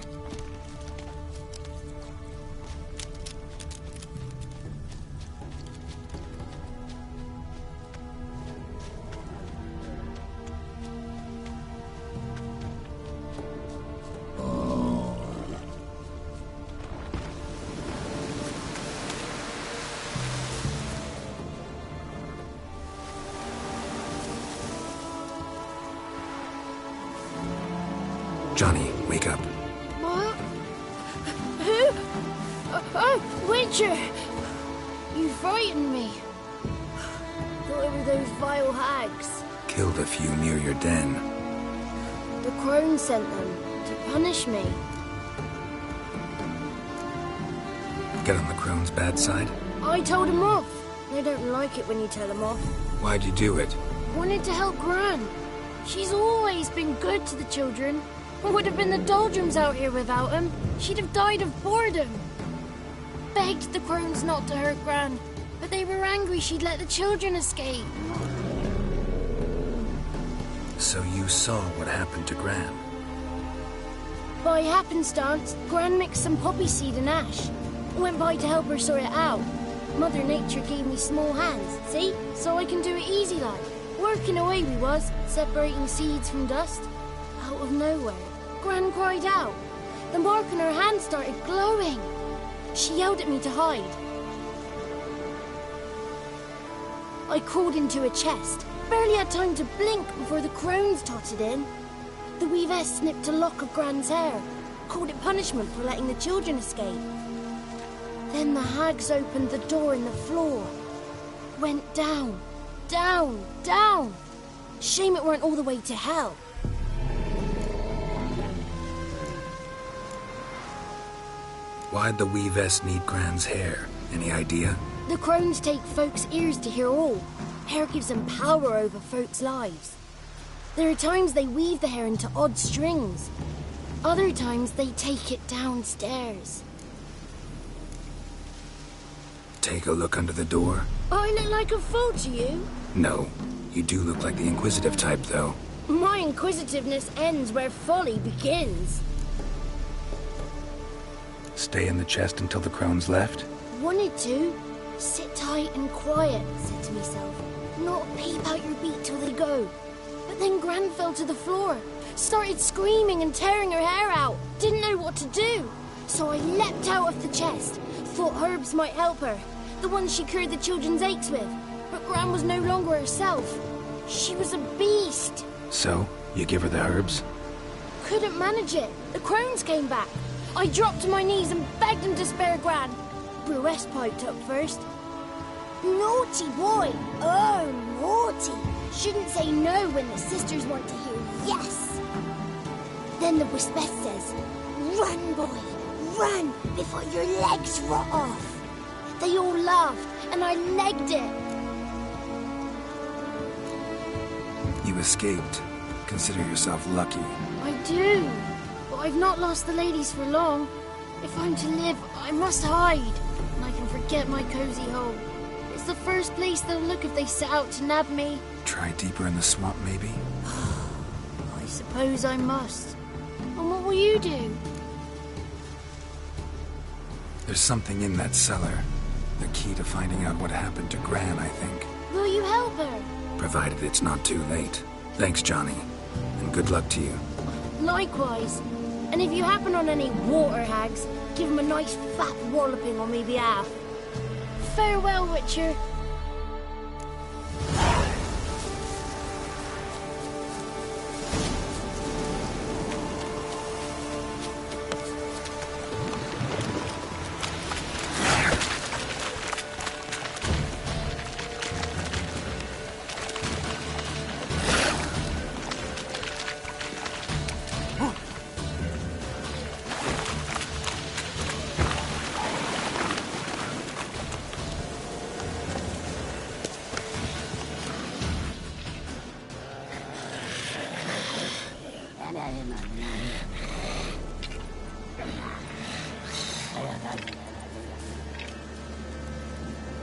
Johnny, wake up. What? Who? Oh, Witcher! You frightened me. Thought it were those vile hags. Killed a few near your den. The crone sent them to punish me. Get on the crone's bad side? I told them off. They don't like it when you tell them off. Why'd you do it? Wanted to help Gran. She's always been good to the children. It would have been the doldrums out here without him. She'd have died of boredom. Begged the crones not to hurt Gran, but they were angry she'd let the children escape. So you saw what happened to Gran? By happenstance, Gran mixed some poppy seed and ash. Went by to help her sort it out. Mother Nature gave me small hands, see? So I can do it easy like. Working away we was, separating seeds from dust. Out of nowhere, Gran cried out. The mark on her hand started glowing. She yelled at me to hide. I crawled into a chest. Barely had time to blink before the crones totted in. The weavess snipped a lock of Gran's hair, called it punishment for letting the children escape. Then the hags opened the door in the floor. Went down, down, down. Shame it weren't all the way to hell. Why'd the weavess need Gran's hair? Any idea? The crones take folks' ears to hear all. Hair gives them power over folks' lives. There are times they weave the hair into odd strings. Other times they take it downstairs. Take a look under the door? I look like a fool to you? No. You do look like the inquisitive type, though. My inquisitiveness ends where folly begins. Stay in the chest until the crones left? Wanted to. Sit tight and quiet, said to myself. Not peep out your beat till they go. But then Gran fell to the floor. Started screaming and tearing her hair out. Didn't know what to do. So I leapt out of the chest. Thought herbs might help her. The ones she cured the children's aches with. But Gran was no longer herself. She was a beast. So, you give her the herbs? Couldn't manage it. The crones came back. I dropped to my knees and begged them to spare Gran. Brewess piped up first. Naughty boy. Oh, naughty. Shouldn't say no when the sisters want to hear yes. Then the Wispess says, run, boy, run before your legs rot off. They all laughed, and I legged it. You escaped. Consider yourself lucky. I do, but I've not lost the ladies for long. If I'm to live, I must hide, and I can forget my cozy home. It's the first place they'll look if they set out to nab me. Try deeper in the swamp, maybe? I suppose I must. And what will you do? There's something in that cellar. The key to finding out what happened to Gran, I think. Will you help her? Provided it's not too late. Thanks, Johnny. And good luck to you. Likewise. And if you happen on any water hags, give them a nice fat walloping on me behalf. Farewell, Witcher.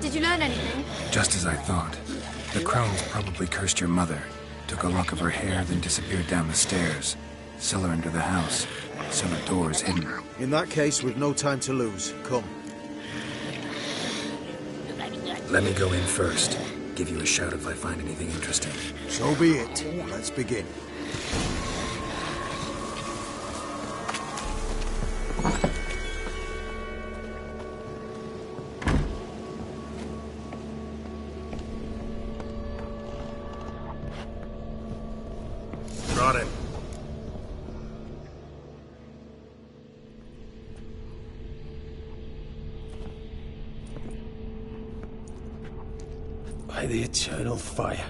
Did you learn anything? Just as I thought. The crones probably cursed your mother, took a lock of her hair, then disappeared down the stairs. Cellar under the house. Cellar doors hidden. In that case, we've no time to lose. Come. Let me go in first. Give you a shout if I find anything interesting. So be it. Let's begin. Brought him. By the eternal fire.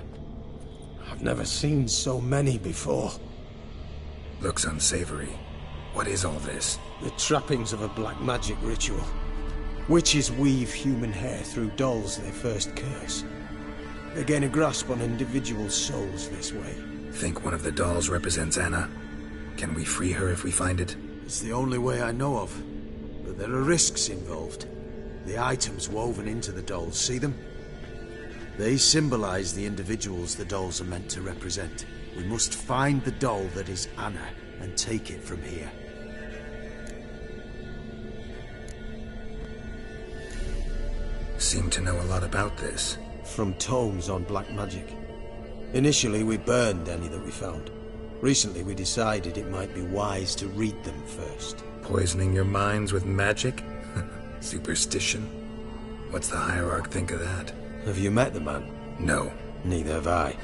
I've never seen so many before. Looks unsavory. What is all this? The trappings of a black magic ritual. Witches weave human hair through dolls they first curse. They gain a grasp on individual souls this way. Think one of the dolls represents Anna? Can we free her if we find it? It's the only way I know of. But there are risks involved. The items woven into the dolls, see them? They symbolize the individuals the dolls are meant to represent. We must find the doll that is Anna and take it from here. seem to know a lot about this. From tomes on black magic. Initially, we burned any that we found. Recently, we decided it might be wise to read them first. Poisoning your minds with magic? Superstition? What's the Hierarch think of that? Have you met the man? No. Neither have I.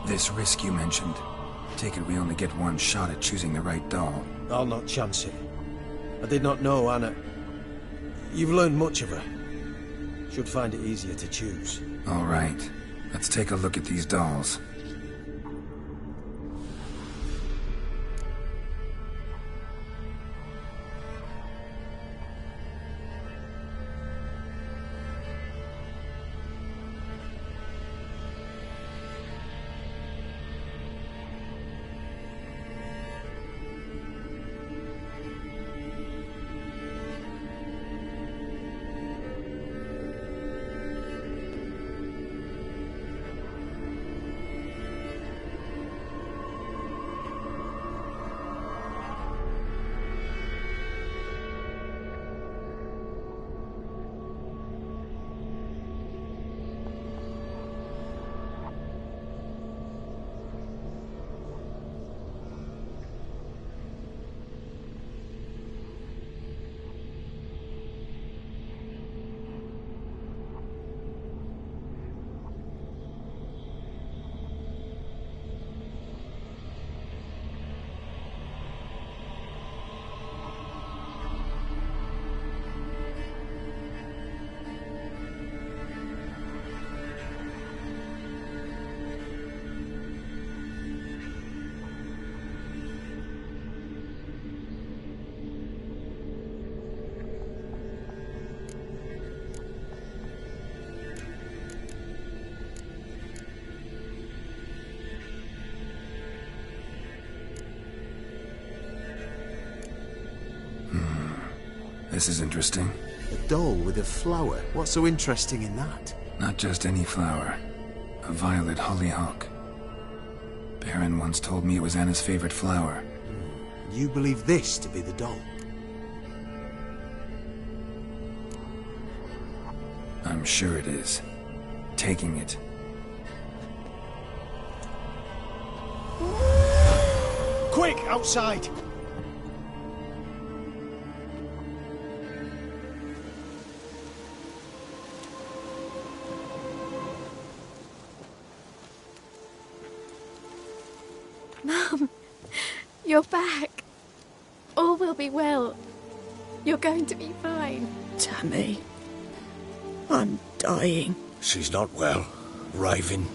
This risk you mentioned. Take it we only get one shot at choosing the right doll. I'll not chance it. I did not know Anna. You've learned much of her. Should find it easier to choose. All right. Let's take a look at these dolls. This is interesting. A doll with a flower. What's so interesting in that? Not just any flower. A violet hollyhock. Baron once told me it was Anna's favorite flower. You believe this to be the doll? I'm sure it is. Taking it. Quick, outside! Mum, you're back. All will be well. You're going to be fine. Tammy, I'm dying. She's not well. Raving.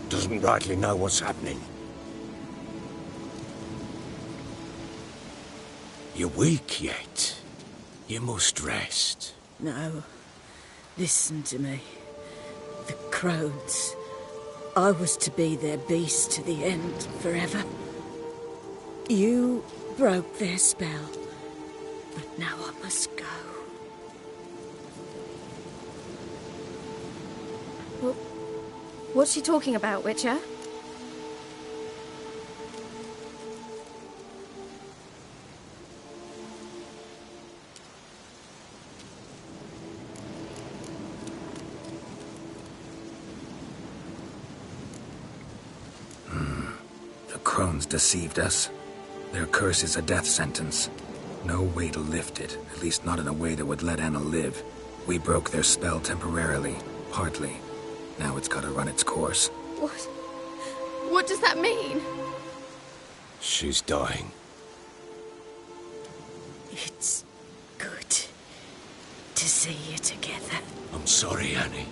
Doesn't rightly know what's happening. You're weak yet. You must rest. No. Listen to me. The crones. I was to be their beast to the end, forever. You broke their spell. But now I must go. Well, what's she talking about, Witcher? The crones deceived us. Their curse is a death sentence. No way to lift it, at least not in a way that would let Anna live. We broke their spell temporarily, partly. Now it's gotta run its course. What? What does that mean? She's dying. It's good to see you together. I'm sorry, Annie.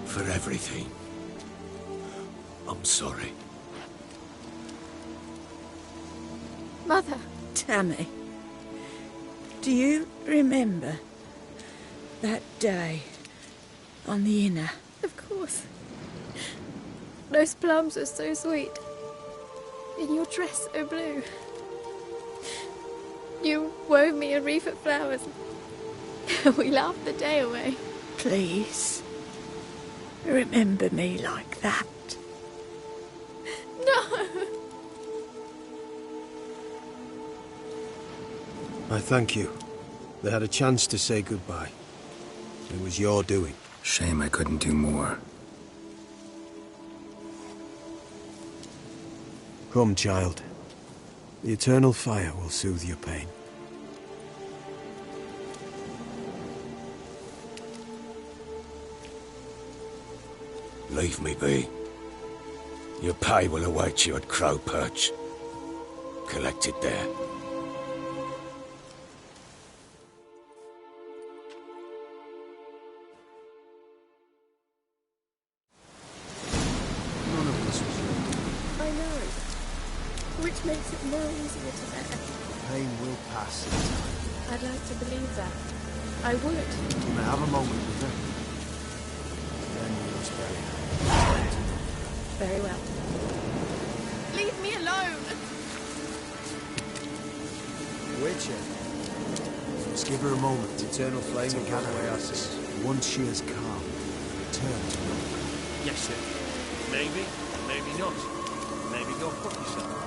For everything. I'm sorry. Mother. Tammy, do you remember that day on the Inner? Of course. Those plums are so sweet. In your dress so blue. You wove me a wreath of flowers. We laughed the day away. Please, remember me like that. No! I thank you They had a chance to say goodbye. It was your doing. Shame I couldn't do more. Come, child. The eternal fire will soothe your pain. Leave me be. Your pay will await you at Crow Perch. Collect it there. None of this was your doing. I know. Which makes it more easier to bear. Pain will pass in time. I'd like to believe that. I would. You may have a moment with her. Then you must bury her. Very well. Leave me alone! Witcher. Just give her a moment. Eternal flame will gather away our sins. Once she has calmed, return to me. Yes, sir. Maybe, maybe not. Maybe go fuck yourself.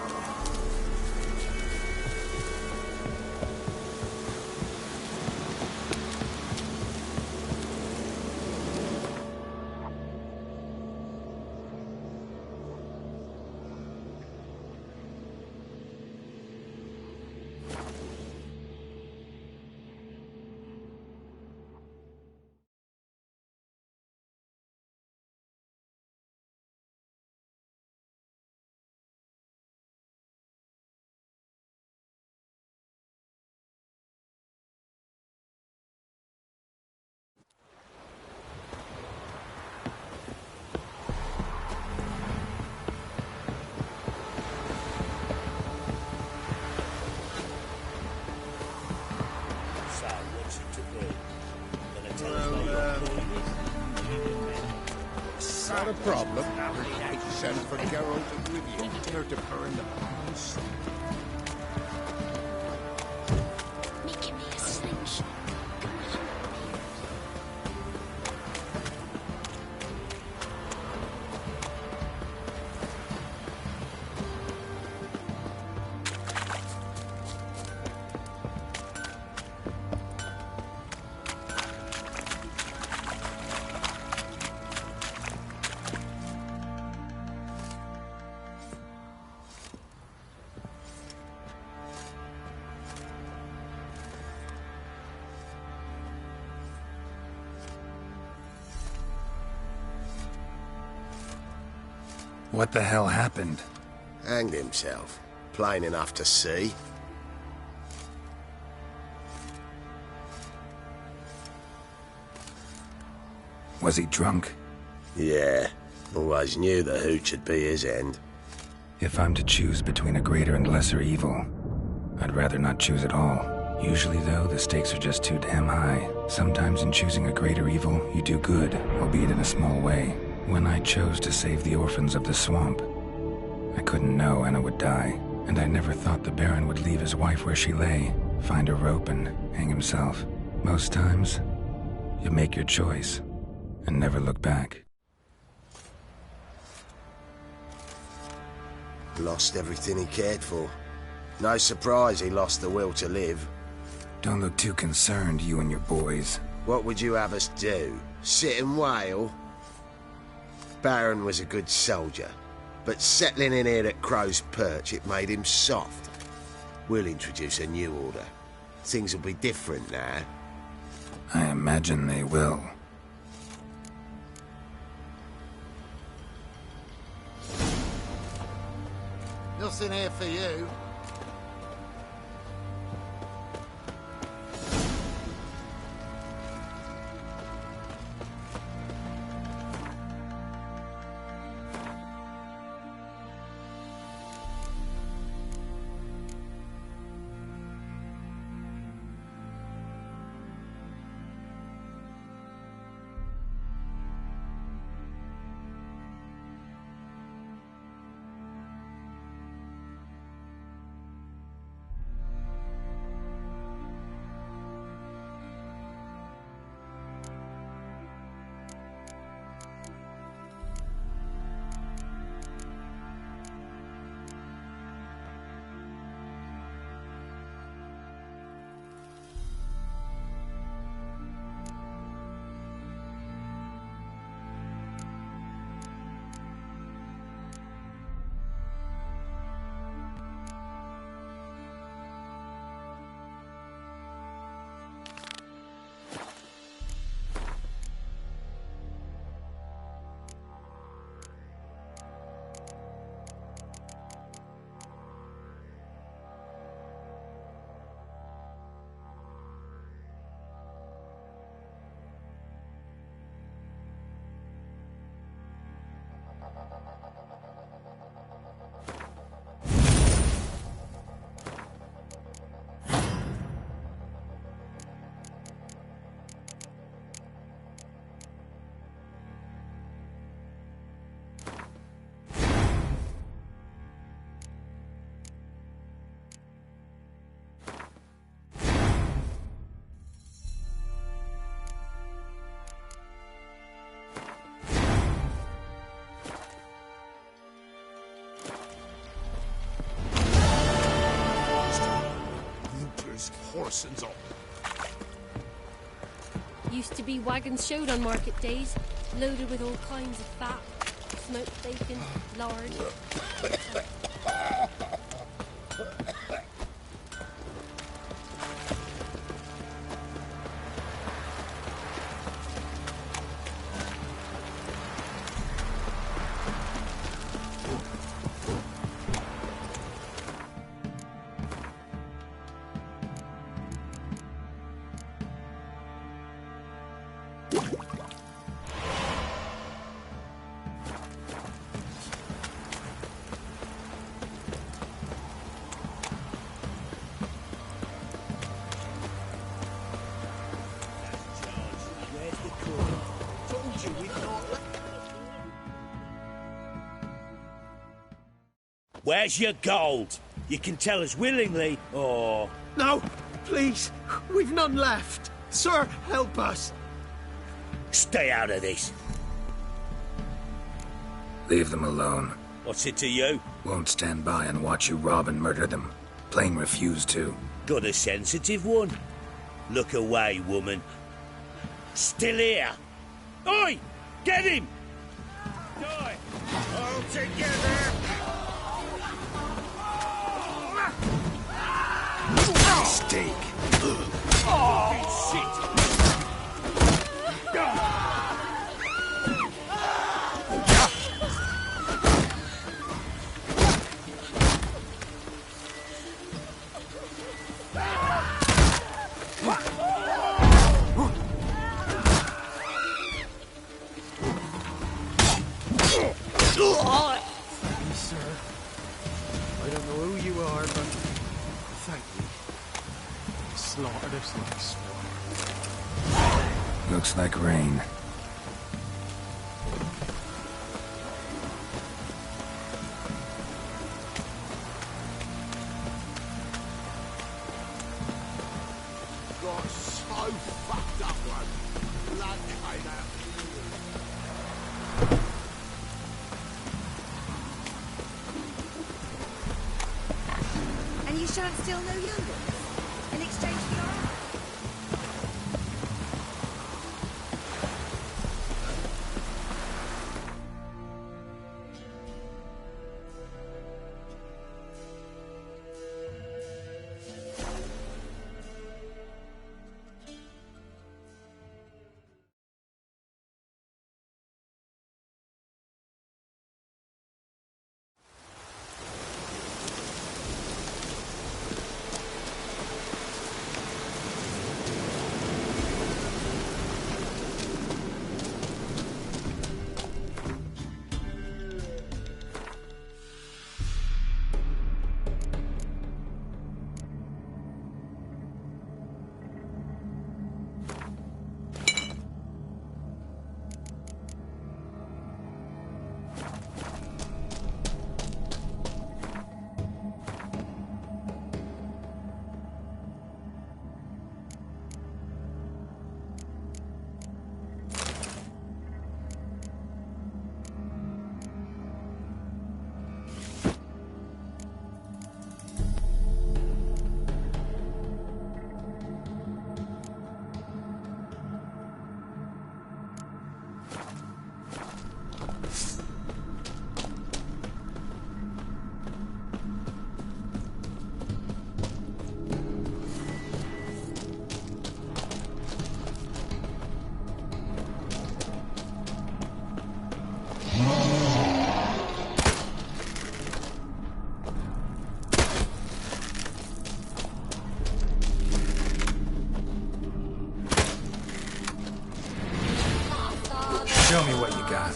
Not a problem. Send for Geralt and Rivian. They're to burn the house. Making me a slingshot. What the hell happened? Hanged himself. Plain enough to see. Was he drunk? Yeah. Always knew the hooch would be his end. If I'm to choose between a greater and lesser evil, I'd rather not choose at all. Usually, though, the stakes are just too damn high. Sometimes in choosing a greater evil, you do good, albeit in a small way. When I chose to save the orphans of the swamp, I couldn't know Anna would die, and I never thought the Baron would leave his wife where she lay, find a rope and hang himself. Most times, you make your choice and never look back. Lost everything he cared for. No surprise he lost the will to live. Don't look too concerned, you and your boys. What would you have us do? Sit and wail? Baron was a good soldier, but settling in here at Crow's Perch, it made him soft. We'll introduce a new order. Things will be different now. I imagine they will. Nothing here for you. Morrison's up. Used to be wagons showed on market days, loaded with all kinds of fat, smoked bacon, lard. Where's your gold? You can tell us willingly, or... No, please. We've none left. Sir, help us. Stay out of this. Leave them alone. What's it to you? Won't stand by and watch you rob and murder them. Plain refuse to. Got a sensitive one? Look away, woman. Still here. Oi! Get him! Die! All together! Mistake. Oh, shit! Sir, I don't know who you are, but thank you. You slaughtered us like swine. Looks like rain. Got so fucked up, one. Blood came out. And you shan't steal no youngers in exchange for your arm. Show me what you got.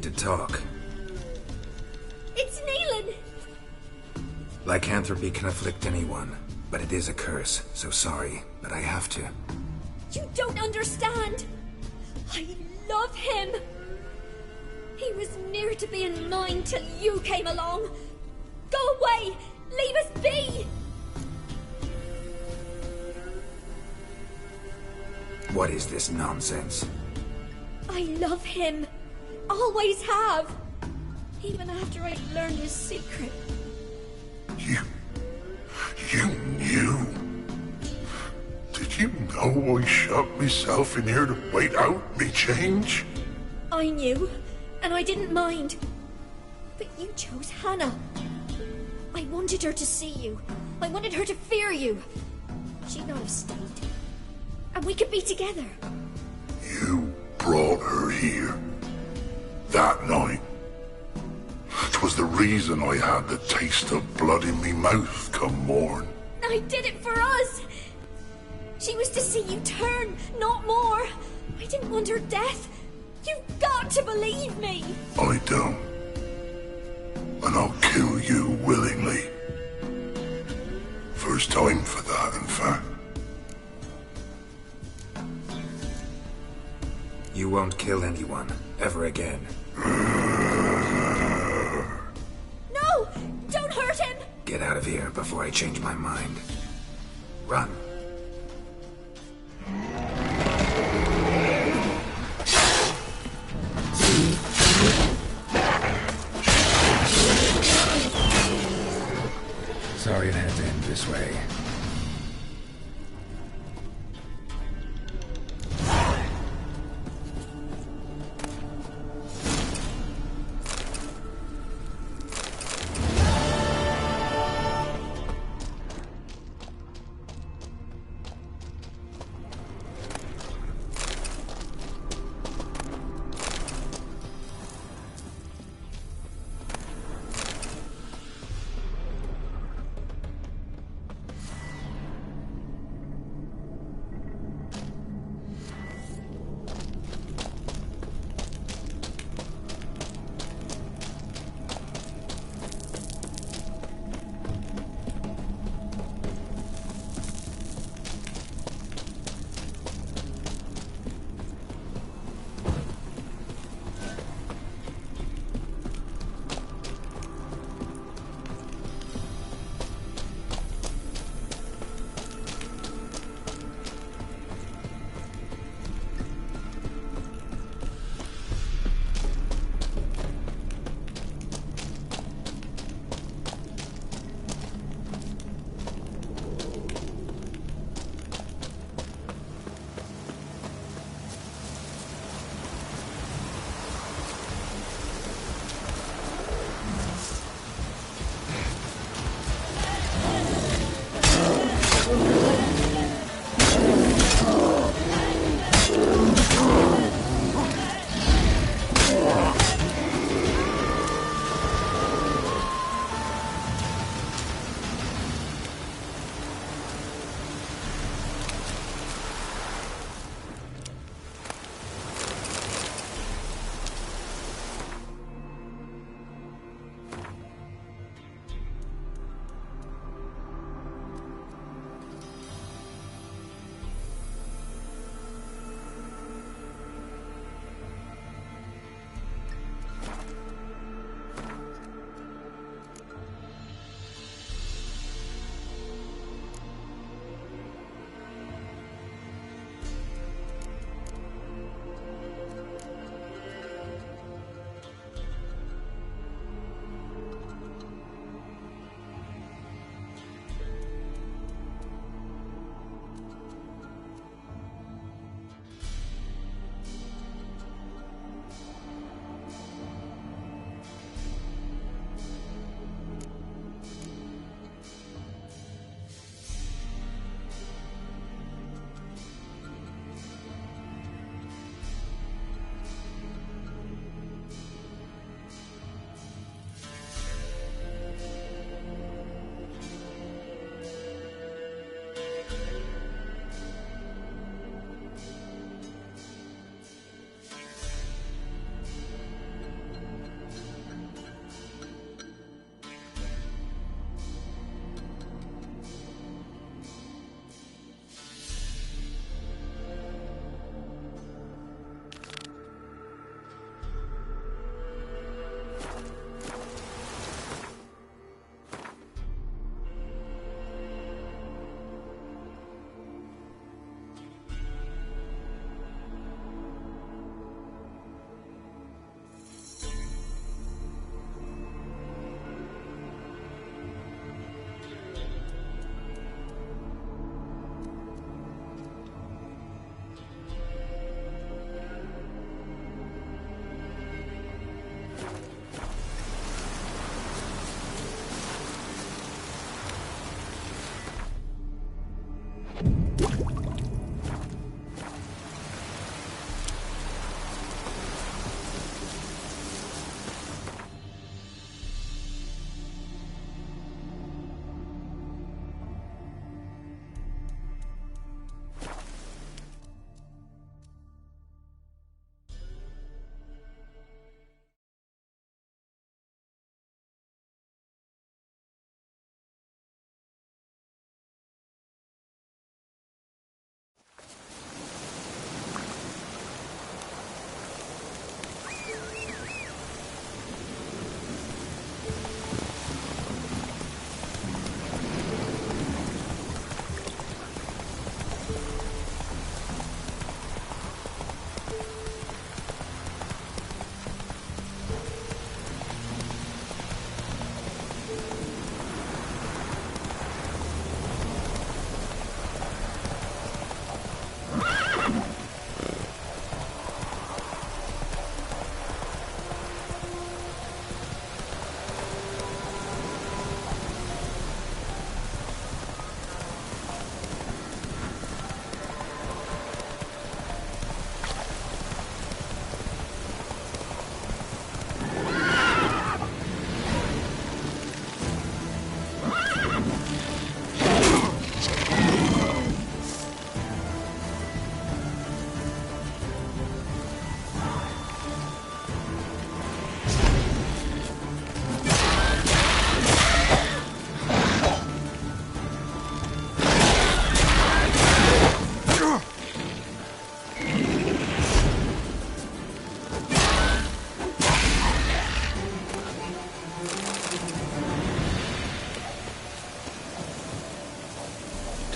need to talk. It's Neelan! Lycanthropy can afflict anyone, but it is a curse, so sorry, but I have to. You don't understand! I love him! He was near to being mine till you came along! Go away! Leave us be! What is this nonsense? I love him. Always have. Even after I learned his secret. You knew? Did you know I shut myself in here to wait out me change? I knew, and I didn't mind. But you chose Hannah. I wanted her to see you. I wanted her to fear you. She'd not have stayed. And we could be together. You brought her here. That night. 'Twas the reason I had the taste of blood in me mouth come morn. I did it for us. She was to see you turn, not more. I didn't want her death. You've got to believe me. I don't. And I'll kill you willingly. First time for that, in fact. You won't kill anyone, ever again. No! Don't hurt him! Get out of here before I change my mind. Run. Sorry it had to end this way.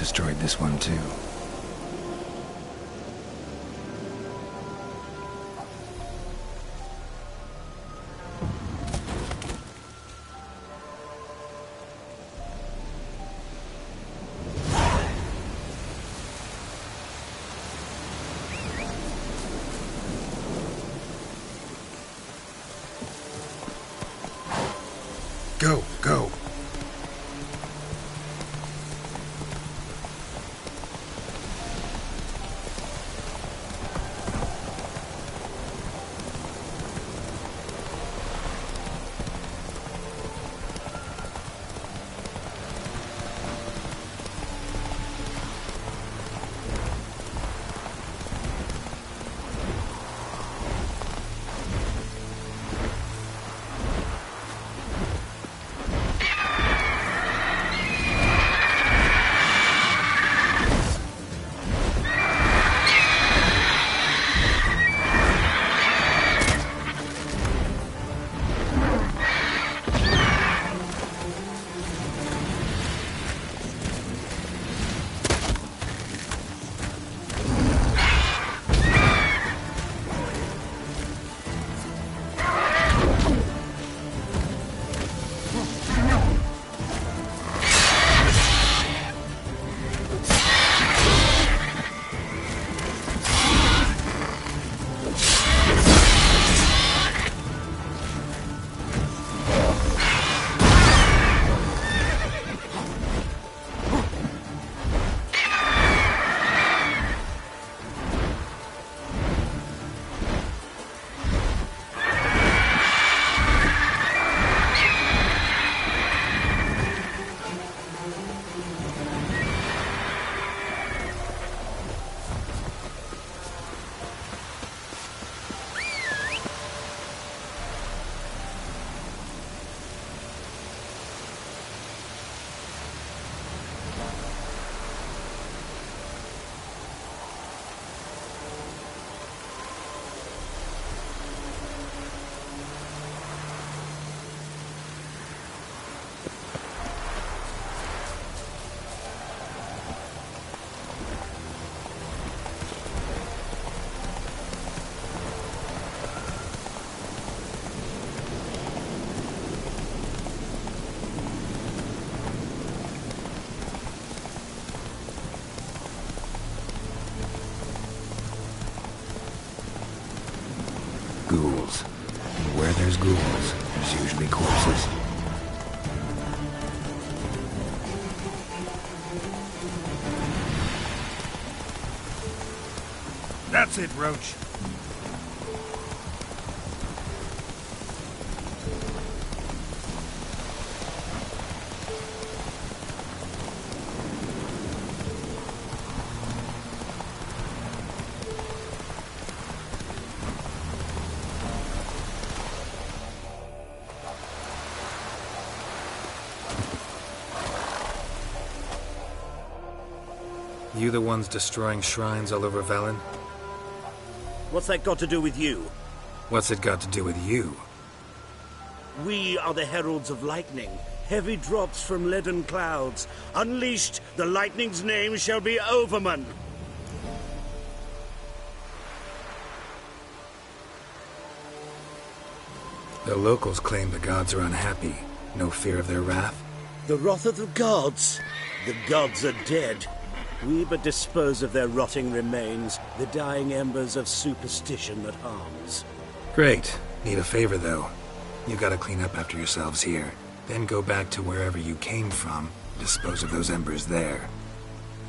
destroyed this one too. Go, go. Ghouls. And where there's ghouls, there's usually corpses. That's it, Roach. You the ones destroying shrines all over Velen? What's that got to do with you? What's it got to do with you? We are the heralds of lightning. Heavy drops from leaden clouds. Unleashed, the lightning's name shall be Overman. The locals claim the gods are unhappy. No fear of their wrath? The wrath of the gods? The gods are dead. We but dispose of their rotting remains, the dying embers of superstition that harms. Great. Need a favor, though. You gotta clean up after yourselves here. Then go back to wherever you came from. Dispose of those embers there.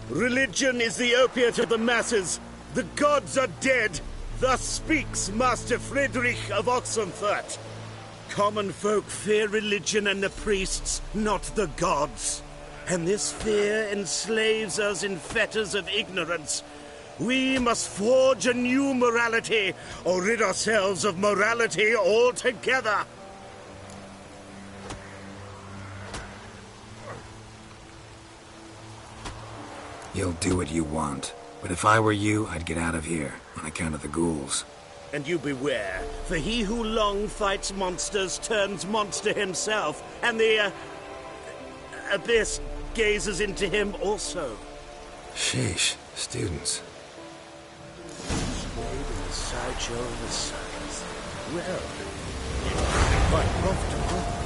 Religion is the opiate of the masses. The gods are dead. Thus speaks Master Friedrich of Oxenfurt. Common folk fear religion and the priests, not the gods. And this fear enslaves us in fetters of ignorance. We must forge a new morality, or rid ourselves of morality altogether. You'll do what you want. But if I were you, I'd get out of here, on account of the ghouls. And you beware, for he who long fights monsters turns monster himself, and the abyss gazes into him also. Sheesh, students. Made in the sideshow of the science. Well, it must be quite comfortable.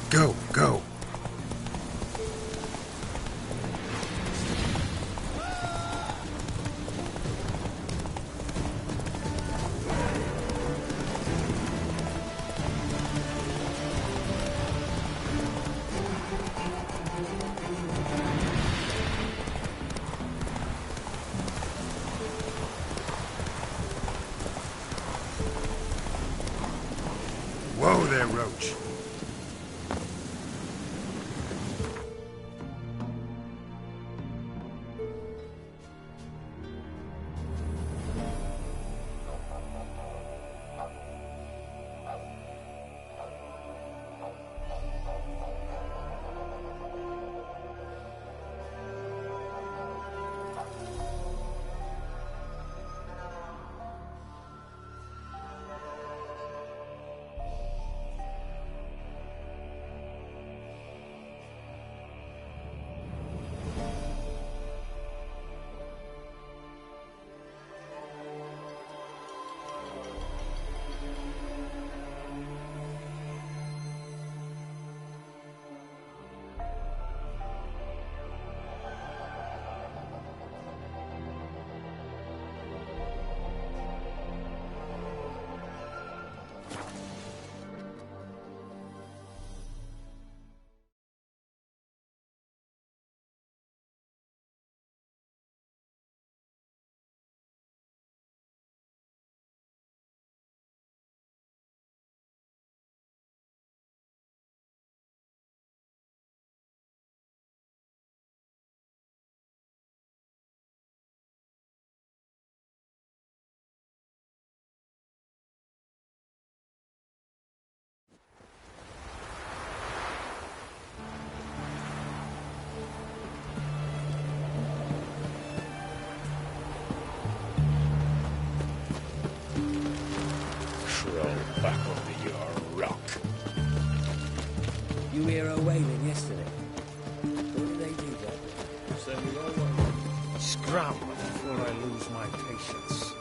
Go, go. Whoa there, Roach. You hear her wailing yesterday? What did they do that? So we all want Scram before I lose my patience.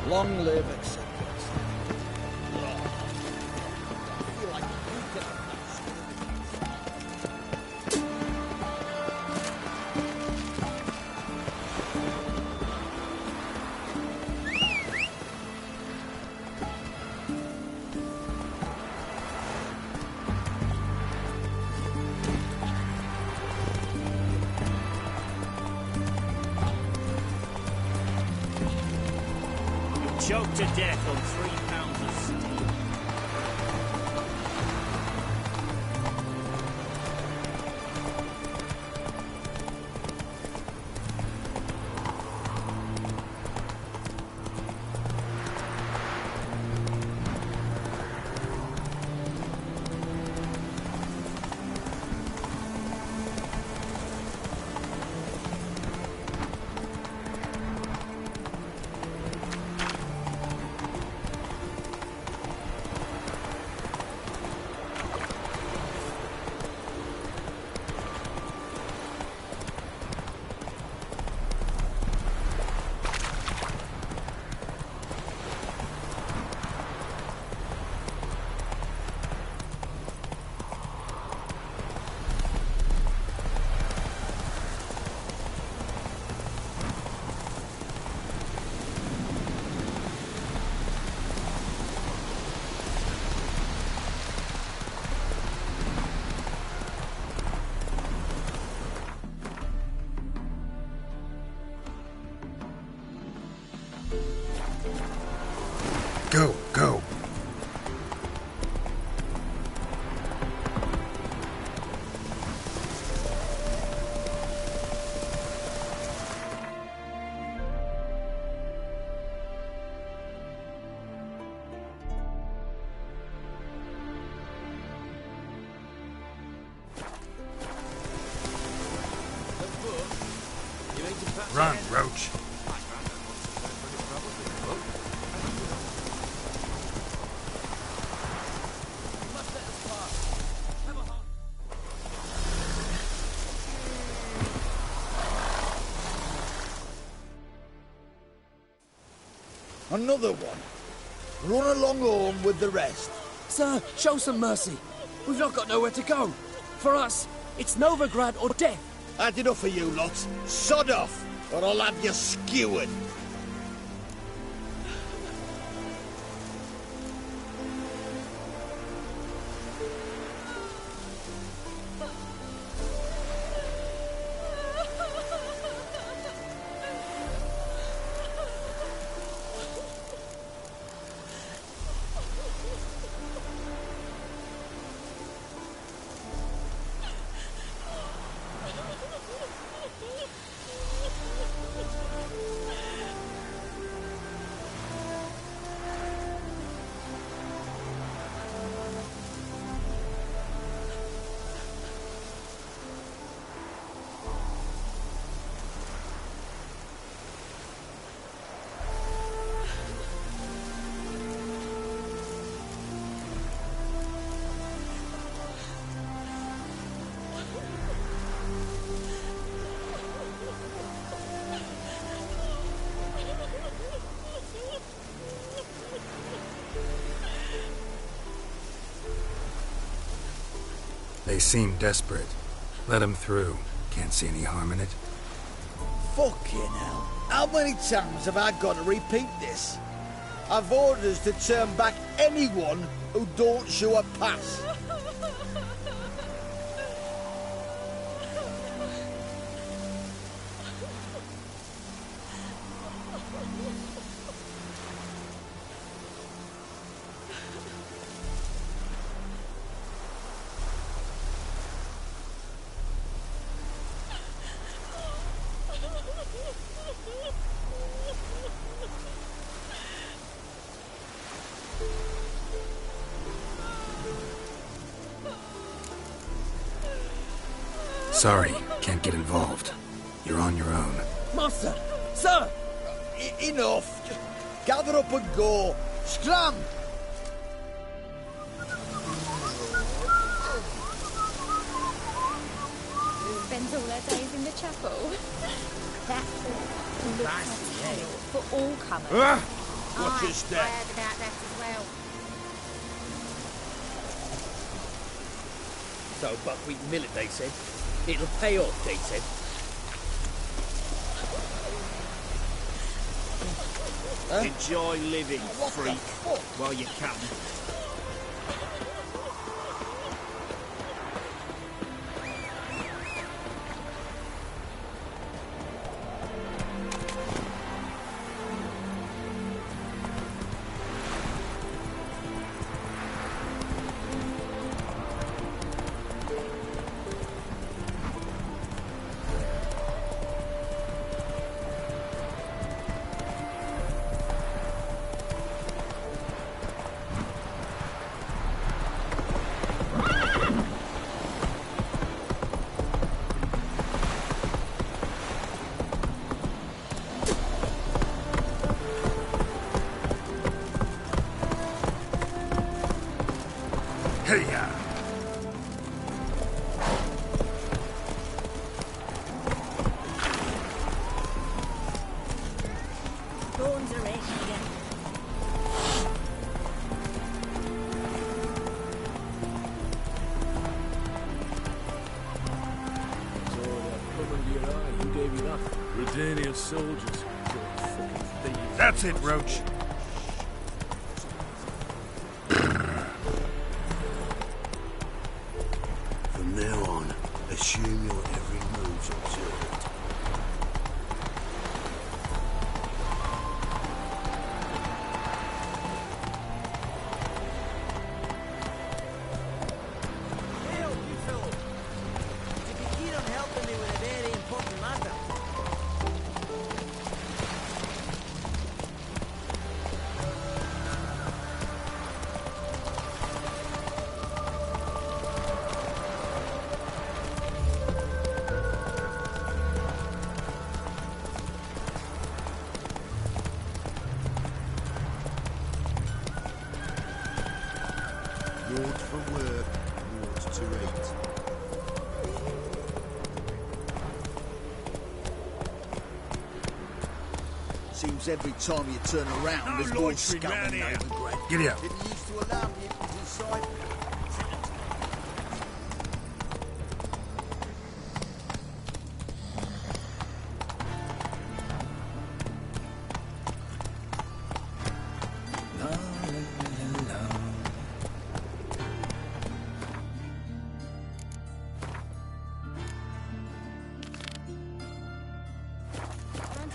Long live acceptance. choked to death on 3 pounds of steam. Go, go. Run, Roach. Another one. Run along home with the rest. Sir, show some mercy. We've not got nowhere to go. For us, it's Novigrad or death. Had enough of you lot. Sod off, or I'll have you skewered. They seem desperate. Let them through. Can't see any harm in it. Fucking hell. How many times have I got to repeat this? I've orders to turn back anyone who don't show a pass. Sorry, can't get involved. You're on your own. Master! Sir! Enough! Just gather up and go. Scram! Spends all her days in the chapel. That's for all comers. Watch your step. I heard about that as well. So buckwheat millet, they said. It'll pay off, they said. Enjoy living, freak, while you can. Bones are aching again. So that come under your eye, who gave you that? Redanian soldiers. That's it, Roach. From now on, assume your every move's observed. Naught for work, naught to eat. Seems every time you turn around, there's more scumming over Greg. Giddy up. Didn't used to allow me inside.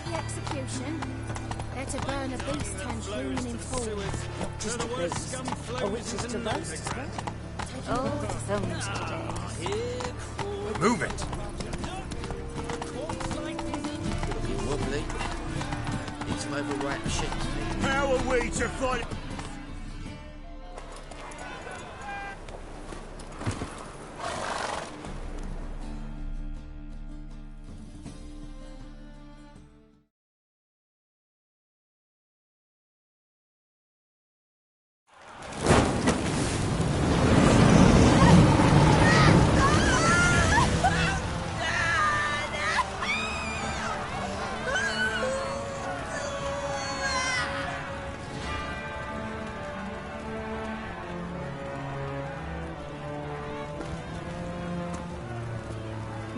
the execution. They're to burn a beast turned human in full. Not just a beast, a witch is to roast as well. Oh, thumbs today. Move it! It'll be wobbly. Need to overwrite the shit. How are we to fight?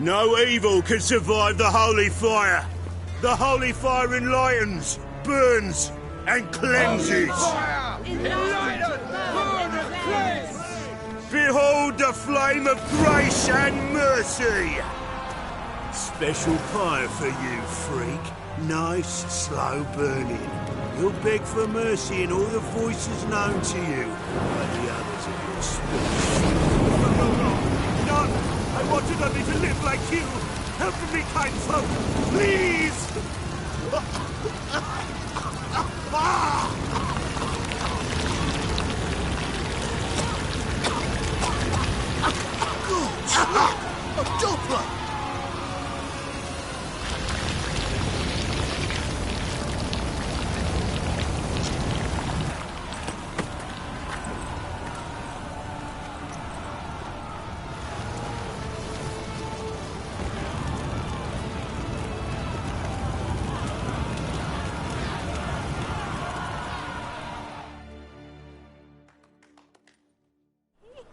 No evil can survive the holy fire. The holy fire enlightens, burns, and cleanses. Behold the flame of grace and mercy. Special fire for you, freak. Nice, slow burning. You'll beg for mercy in all the voices known to you by the others of your species. No! I wanted only to live like you! Help me, kind folk! Please! A Doppler!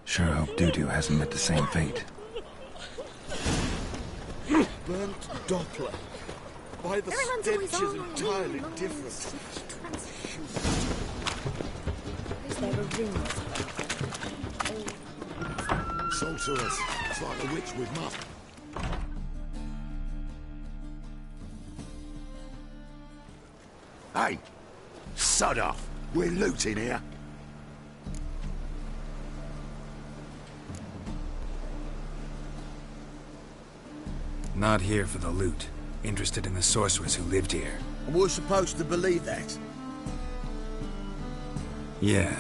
Sure hope Dudu hasn't met the same fate. Burnt Doppler. Why the stench is entirely different. Is there a ring? Sorceress. It's like a witch with muff. Hey! Sod off! We're looting here. Not here for the loot. Interested in the sorceress who lived here. And we're supposed to believe that? Yeah.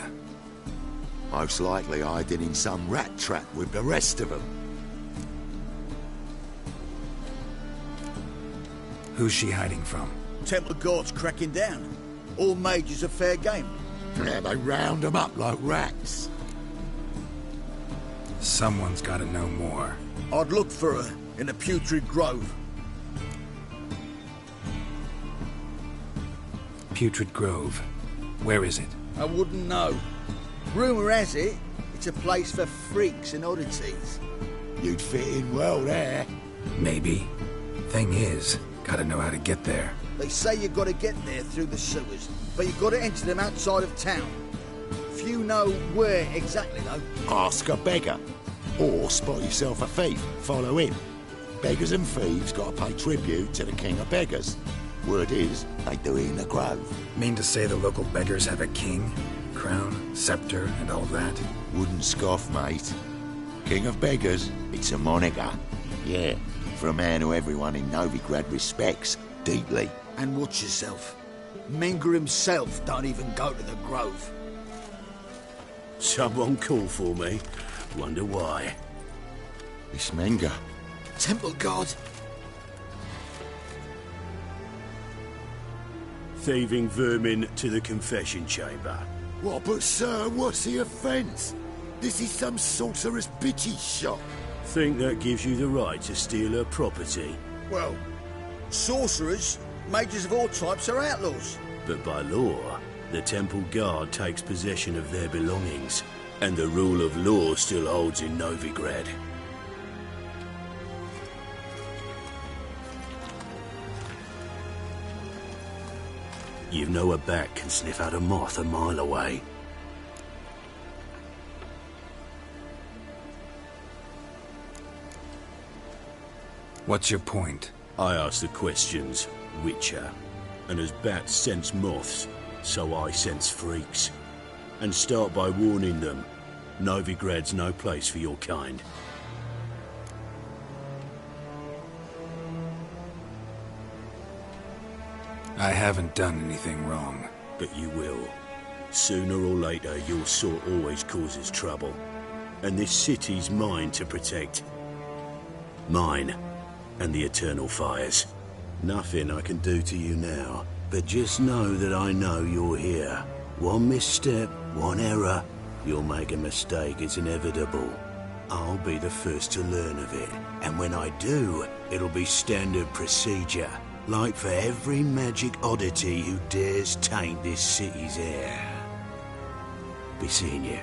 Most likely hiding in some rat trap with the rest of them. Who's she hiding from? Temple Guard's cracking down. All mages are fair game. Yeah, they round them up like rats. Someone's gotta know more. I'd look for her in the Putrid Grove. Putrid Grove. Where is it? I wouldn't know. Rumour has it, it's a place for freaks and oddities. You'd fit in well there. Maybe. Thing is, gotta know how to get there. They say you've got to get there through the sewers, but you've got to enter them outside of town. Few know where exactly, though. Ask a beggar. Or spot yourself a thief. Follow him. Beggars and thieves got to pay tribute to the king of beggars. Word is, they do it in the grove. Mean to say the local beggars have a king, crown, scepter, and all that? Wouldn't scoff, mate. King of beggars, it's a moniker. Yeah, for a man who everyone in Novigrad respects deeply. And watch yourself. Menger himself don't even go to the grove. Someone call for me. Wonder why. It's Menger. Temple Guard. Thieving vermin to the confession chamber. What, but sir, what's the offence? This is some sorceress bitchy shop. Think that gives you the right to steal her property? Well, sorcerers, mages of all types are outlaws. But by law, the Temple Guard takes possession of their belongings, and the rule of law still holds in Novigrad. You know a bat can sniff out a moth a mile away. What's your point? I ask the questions. Witcher. And as bats sense moths, so I sense freaks. And start by warning them, Novigrad's no place for your kind. I haven't done anything wrong. But you will. Sooner or later, your sort always causes trouble. And this city's mine to protect. Mine. And the eternal fires. Nothing I can do to you now, but just know that I know you're here. One misstep, one error, you'll make a mistake, it's inevitable. I'll be the first to learn of it, and when I do, it'll be standard procedure. Like for every magic oddity who dares taint this city's air. Be seeing you.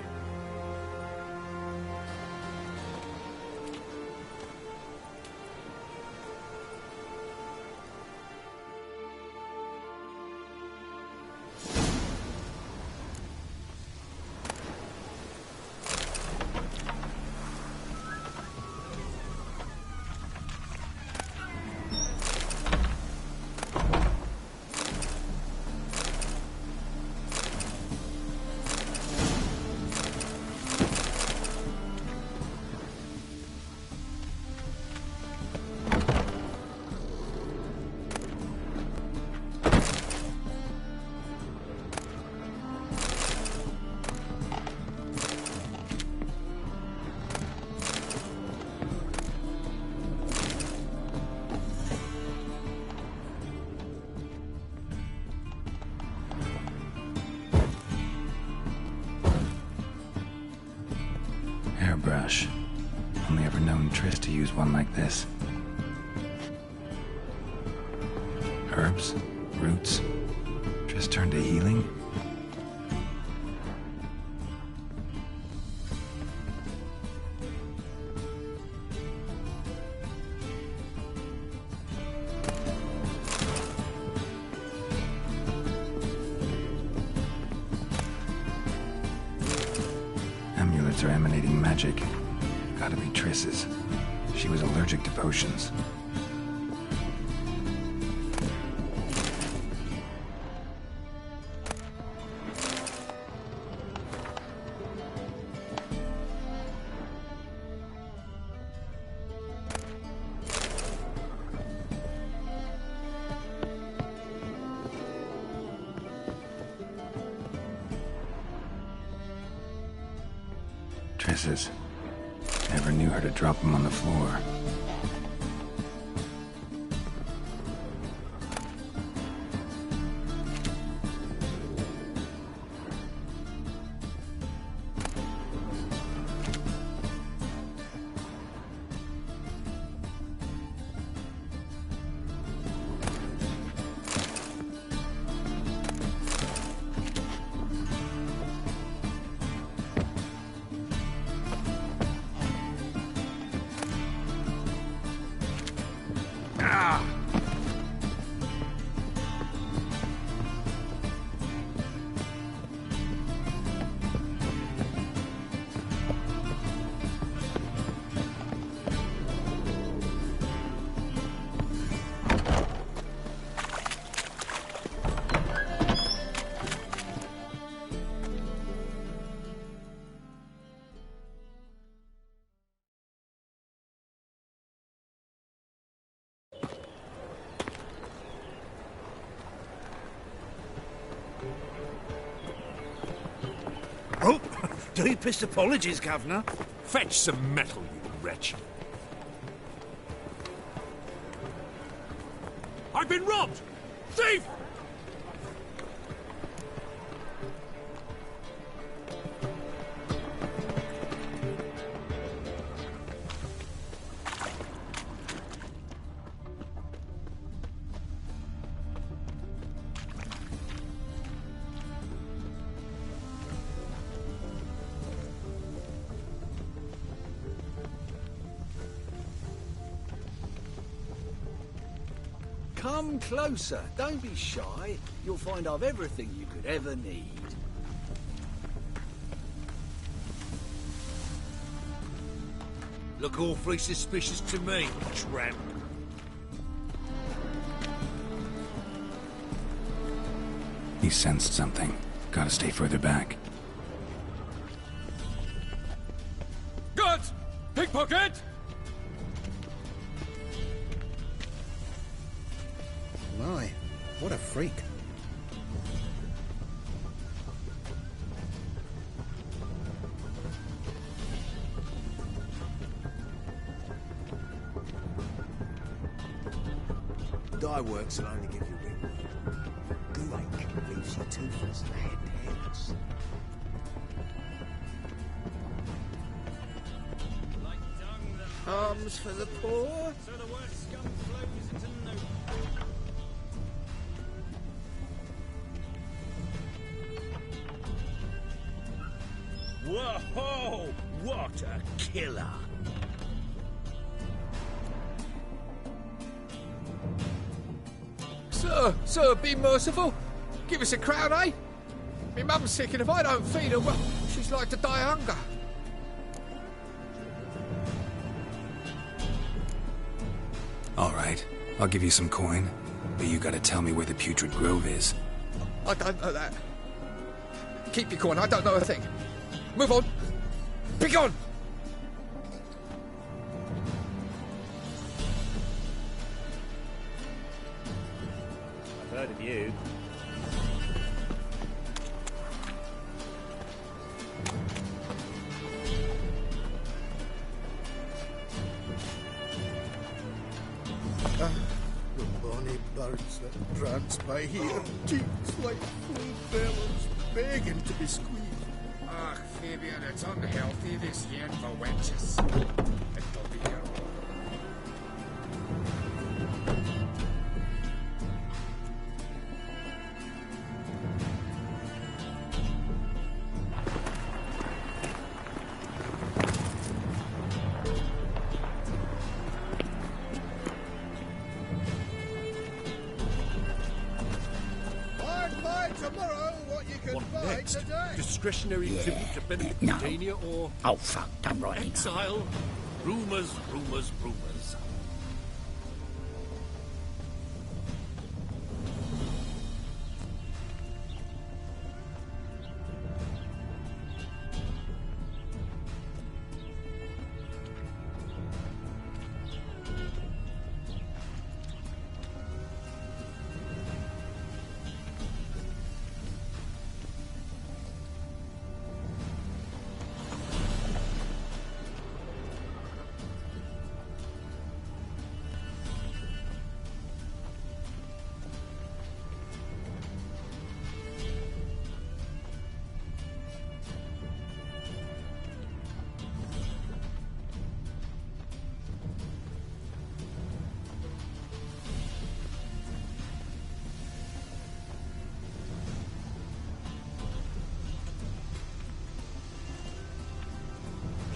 Hairbrush. Only ever known Triss to use one like this. Herbs? Roots? Triss turned to healing? Amulets are emanating magic. Gotta be Triss's. She was allergic to potions. Triss's. Never knew her to drop them on the floor. Oh, deepest apologies, Governor. Fetch some metal, you wretch. I've been robbed! Thief! Come closer. Don't be shy. You'll find I've everything you could ever need. Look awfully suspicious to me, tramp. He sensed something. Gotta stay further back. Guards! Pickpocket! My, what a freak. Dye works will only give you ringworm. Goo-ache leaves you toothless and hairless. Arms for the poor? So the word scum flows into no... Whoa! What a killer! Sir, be merciful. Give us a crown, eh? Me mum's sick, and if I don't feed her, well, she's like to die of hunger. All right, I'll give you some coin, but you gotta tell me where the Putrid Grove is. I don't know that. Keep your coin, I don't know a thing. Move on. Be gone! I've heard of you. The bonny birds that prance by here, cheeks like full bellows, begging to be squeezed. Ach, Fabian, it's unhealthy this yen for wenches. It'll be your own. Discretionary tribute to benefit Britannia or... Oh, fuck, I'm right. Exile. Rumours, rumours, rumours.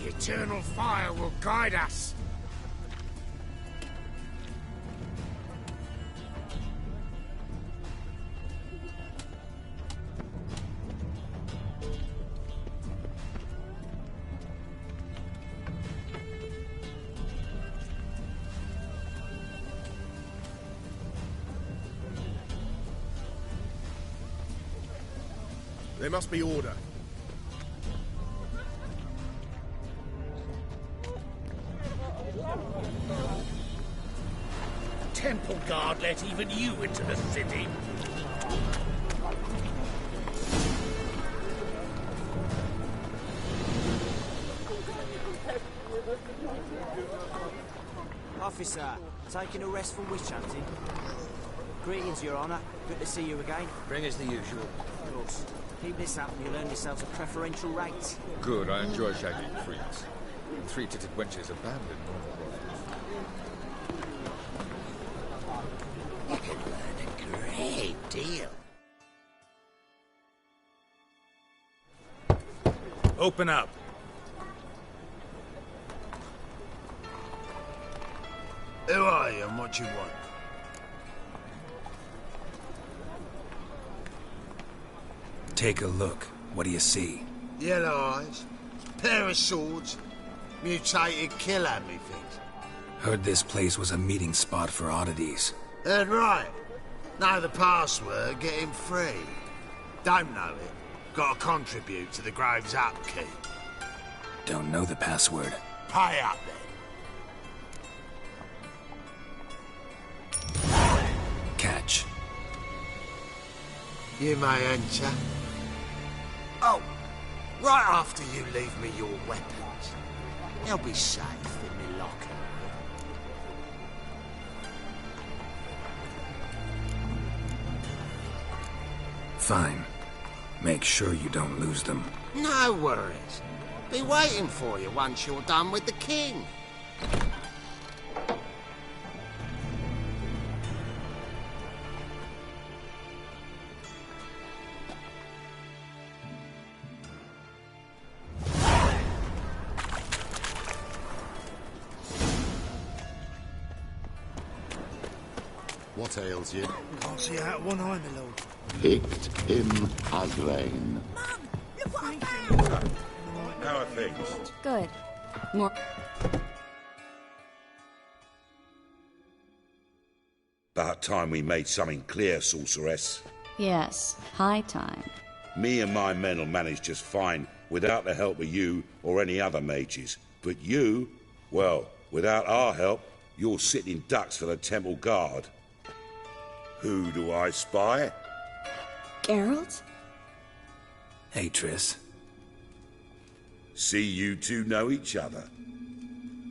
The eternal fire will guide us. There must be order. Temple guard let even you into the city. Officer, taking a rest from witch hunting. Greetings, Your Honour. Good to see you again. Bring us the usual. Of course. Keep this up and you'll earn yourselves a preferential rate. Good, I enjoy shagging freaks. Three-titted wenches abandoned normal You can learn a great deal. Open up. Who are you and what you want? Take a look. What do you see? Yellow eyes, pair of swords, mutated killer, methinks. Heard this place was a meeting spot for oddities. Heard right. Know the password, get him free. Don't know it. Got to contribute to the Grove's upkeep. Don't know the password. Pay up then. Catch. You may enter. Oh, right after you leave me your weapons. They'll be safe in my locker. Fine. Make sure you don't lose them. No worries. Be waiting for you once you're done with the king. What ails you? Can't see out one eye, my lord. Picked him again. How are things? Good. More. About time we made something clear, sorceress. Yes, high time. Me and my men will manage just fine without the help of you or any other mages. But you, well, without our help, you're sitting ducks for the temple guard. Who do I spy? Geralt? Hey, Triss. See you two know each other.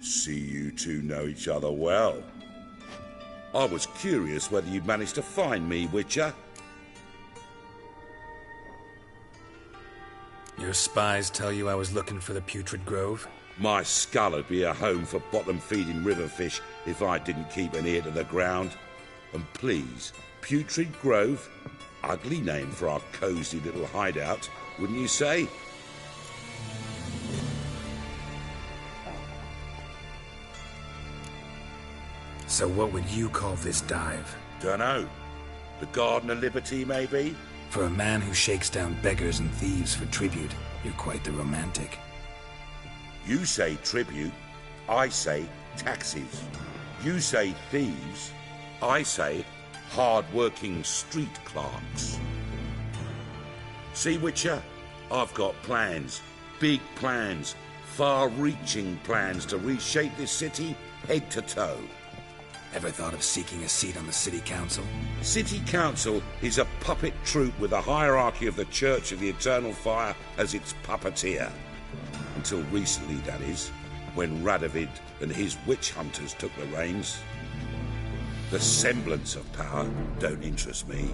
See you two know each other well. I was curious whether you'd managed to find me, Witcher. Your spies tell you I was looking for the Putrid Grove? My skull would be a home for bottom-feeding river fish if I didn't keep an ear to the ground. And please, Putrid Grove? Ugly name for our cosy little hideout, wouldn't you say? So what would you call this dive? Dunno. The Garden of Liberty, maybe? For a man who shakes down beggars and thieves for tribute, you're quite the romantic. You say tribute, I say taxes. You say thieves, I say hard-working street clerks. See, Witcher, I've got plans, big plans, far-reaching plans to reshape this city head to toe. Ever thought of seeking a seat on the city council? City council is a puppet troupe with the hierarchy of the Church of the Eternal Fire as its puppeteer. Until recently, that is, when Radovid and his witch hunters took the reins. The semblance of power don't interest me.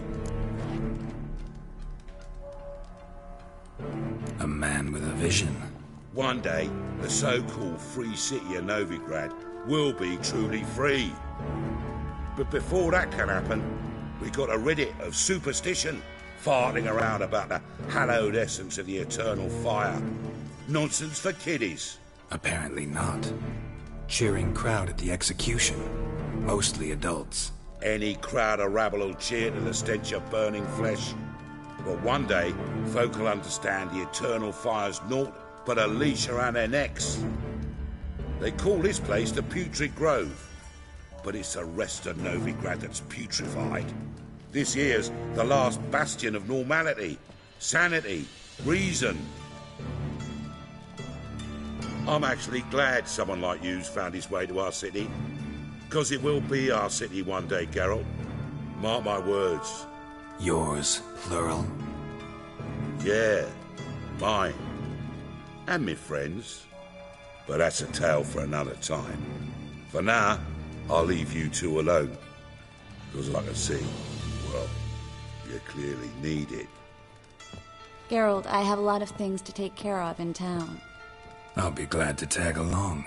A man with a vision. One day, the so-called free city of Novigrad will be truly free. But before that can happen, we got to rid it of superstition, farting around about the hallowed essence of the eternal fire. Nonsense for kiddies. Apparently not. Cheering crowd at the execution. Mostly adults. Any crowd of rabble will cheer to the stench of burning flesh. But one day, folk will understand the eternal fire's naught but a leash around their necks. They call this place the Putrid Grove, but it's the rest of Novigrad that's putrefied. This here's the last bastion of normality, sanity, reason. I'm actually glad someone like you's found his way to our city, because it will be our city one day, Geralt. Mark my words. Yours, plural? Yeah, mine. And me friends. But that's a tale for another time. For now, I'll leave you two alone. Because I can see, well, you clearly need it. Geralt, I have a lot of things to take care of in town. I'll be glad to tag along.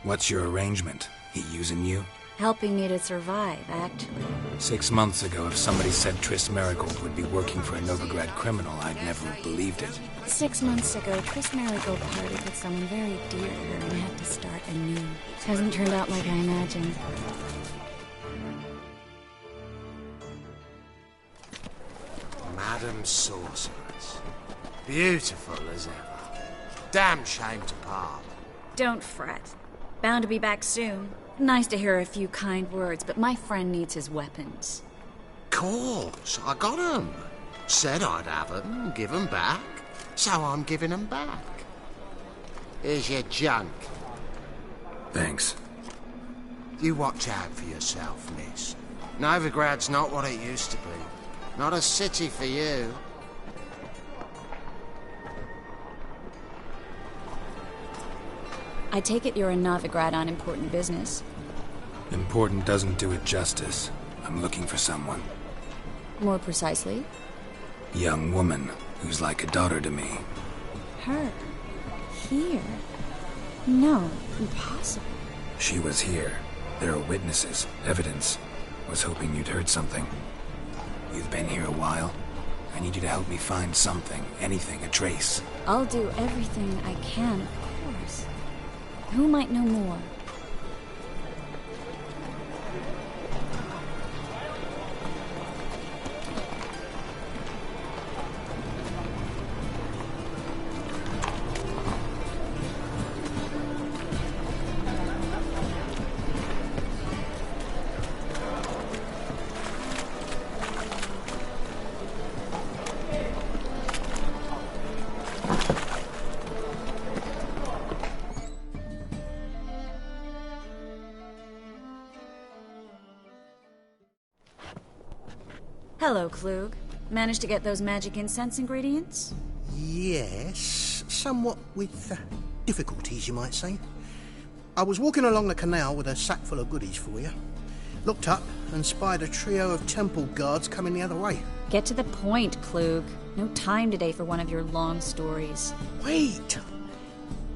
What's your arrangement? He using you? Helping me to survive, actually. 6 months ago, if somebody said Triss Marigold would be working for a Novigrad criminal, I'd never have believed it. 6 months ago, Triss Marigold parted with someone very dear to her and had to start anew. Hasn't turned out like I imagined. Madam Sorceress. Beautiful as ever. Damn shame to part. Don't fret. Bound to be back soon. Nice to hear a few kind words, but my friend needs his weapons. Course, I got 'em. Said I'd have 'em, give 'em back. So I'm giving 'em back. Here's your junk. Thanks. You watch out for yourself, miss. Novigrad's not what it used to be. Not a city for you. I take it you're in Novigrad on important business. Important doesn't do it justice. I'm looking for someone. More precisely? Young woman who's like a daughter to me. Her? Here? No, impossible. She was here. There are witnesses, evidence. Was hoping you'd heard something. You've been here a while. I need you to help me find something, anything, a trace. I'll do everything I can, of course. Who might know more? Hello, Klug. Managed to get those magic incense ingredients? Yes, somewhat with difficulties, you might say. I was walking along the canal with a sack full of goodies for you. Looked up and spied a trio of temple guards coming the other way. Get to the point, Klug. No time today for one of your long stories. Wait!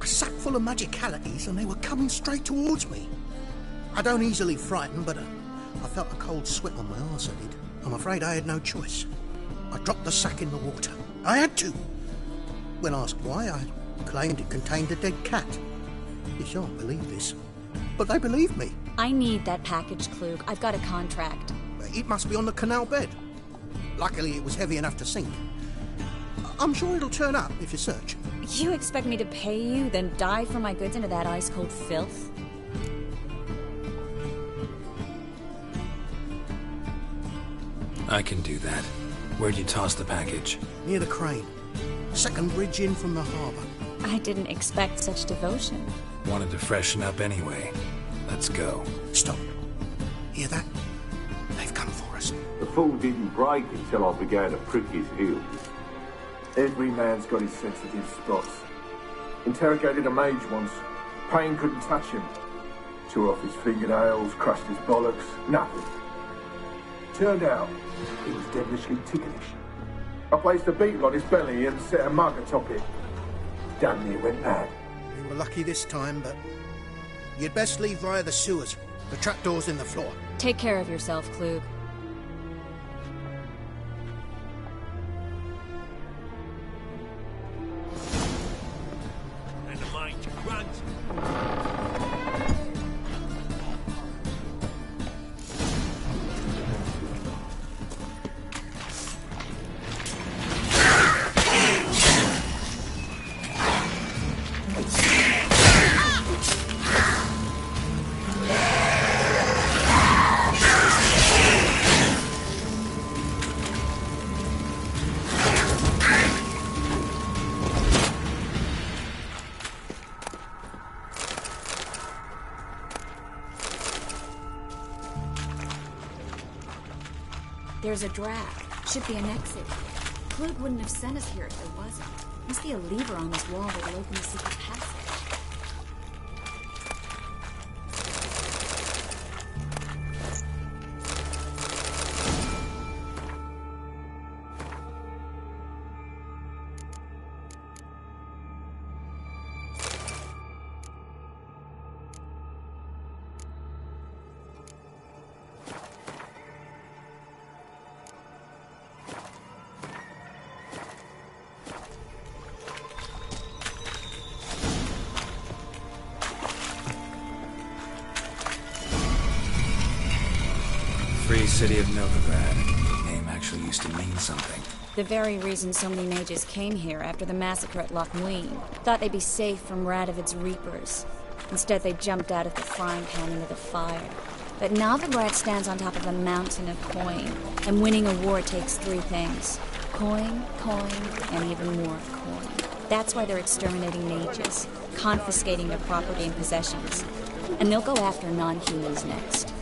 A sack full of magicalities and they were coming straight towards me. I don't easily frighten, but I felt a cold sweat on my arse, I did. I'm afraid I had no choice. I dropped the sack in the water. I had to. When asked why, I claimed it contained a dead cat. You shan't believe this, but they believed me. I need that package, Klug. I've got a contract. It must be on the canal bed. Luckily, it was heavy enough to sink. I'm sure it'll turn up if you search. You expect me to pay you, then dive for my goods into that ice-cold filth? I can do that. Where'd you toss the package? Near the crane. Second bridge in from the harbour. I didn't expect such devotion. Wanted to freshen up anyway. Let's go. Stop. Hear that? They've come for us. The fall didn't break until I began to prick his heels. Every man's got his sensitive spots. Interrogated a mage once. Pain couldn't touch him. Tore off his fingernails, crushed his bollocks. Nothing. Turned out, he was devilishly ticklish. I placed a beetle on his belly and set a mug atop it. Damn near went mad. We were lucky this time, but you'd best leave via the sewers. The trapdoor's in the floor. Take care of yourself, Klug. And the mind runs. There's a drag. Should be an exit. Klug wouldn't have sent us here if there wasn't. Must be a lever on this wall that will open the secret passage. Free city of Novigrad. Name actually used to mean something. The very reason so many mages came here after the massacre at Loch Muin. Thought they'd be safe from Radovid's reapers. Instead, they jumped out of the frying pan into the fire. But Novigrad stands on top of a mountain of coin, and winning a war takes three things. Coin, coin, and even more coin. That's why they're exterminating mages, confiscating their property and possessions. And they'll go after non-humans next.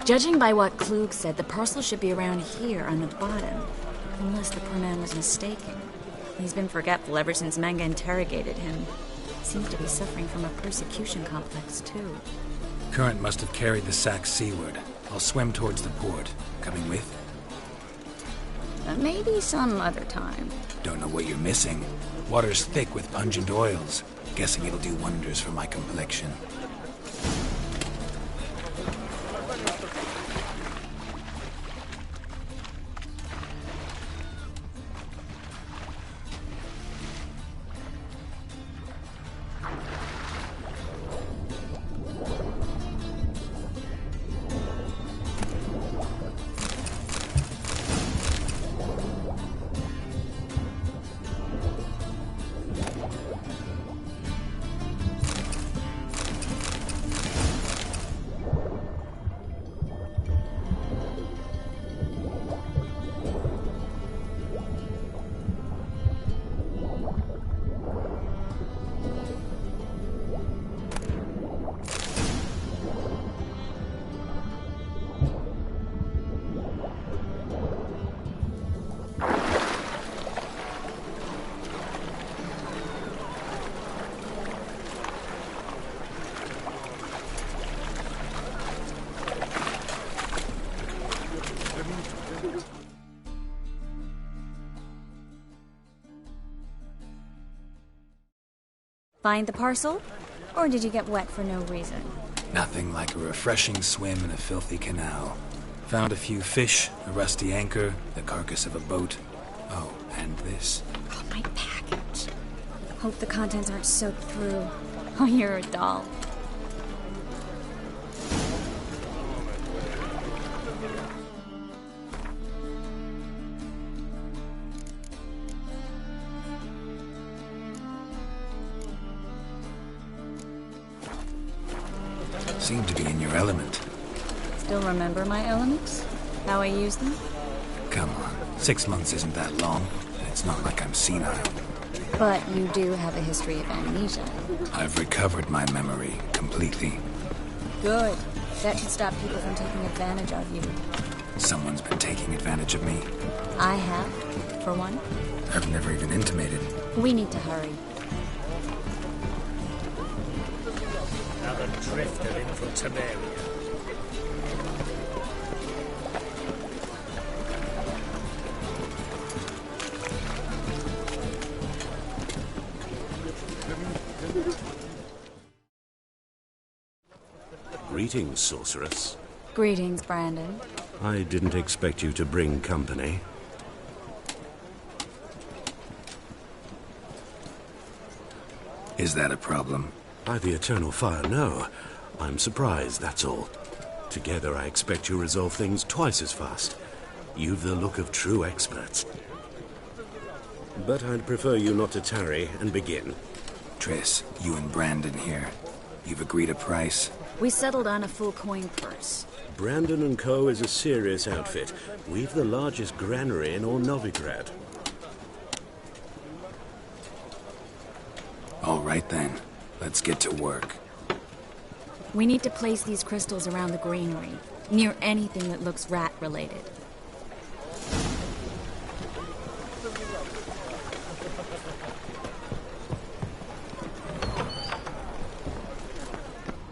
Judging by what Klug said, the parcel should be around here on the bottom. Unless the poor man was mistaken. He's been forgetful ever since Manga interrogated him. Seems to be suffering from a persecution complex, too. Current must have carried the sack seaward. I'll swim towards the port. Coming with? Maybe some other time. Don't know what you're missing. Water's thick with pungent oils. Guessing it'll do wonders for my complexion. Find the parcel? Or did you get wet for no reason? Nothing like a refreshing swim in a filthy canal. Found a few fish, a rusty anchor, the carcass of a boat. Oh, and this. Oh, my package. Hope the contents aren't soaked through. Oh, you're a doll. Seem to be in your element. Still remember my elements? How I use them? Come on, 6 months isn't that long. It's not like I'm senile. But you do have a history of amnesia. I've recovered my memory completely. Good. That should stop people from taking advantage of you. Someone's been taking advantage of me. I have, for one. I've never even intimated. We need to hurry. Another drifter in from Temeria. Greetings, sorceress. Greetings, Brandon. I didn't expect you to bring company. Is that a problem? By the eternal fire, no. I'm surprised, that's all. Together, I expect you resolve things twice as fast. You've the look of true experts. But I'd prefer you not to tarry and begin. Triss, you and Brandon here. You've agreed a price? We settled on a full coin purse. Brandon & Co. is a serious outfit. We've the largest granary in all Novigrad. All right then. Let's get to work. We need to place these crystals around the granary, near anything that looks rat-related.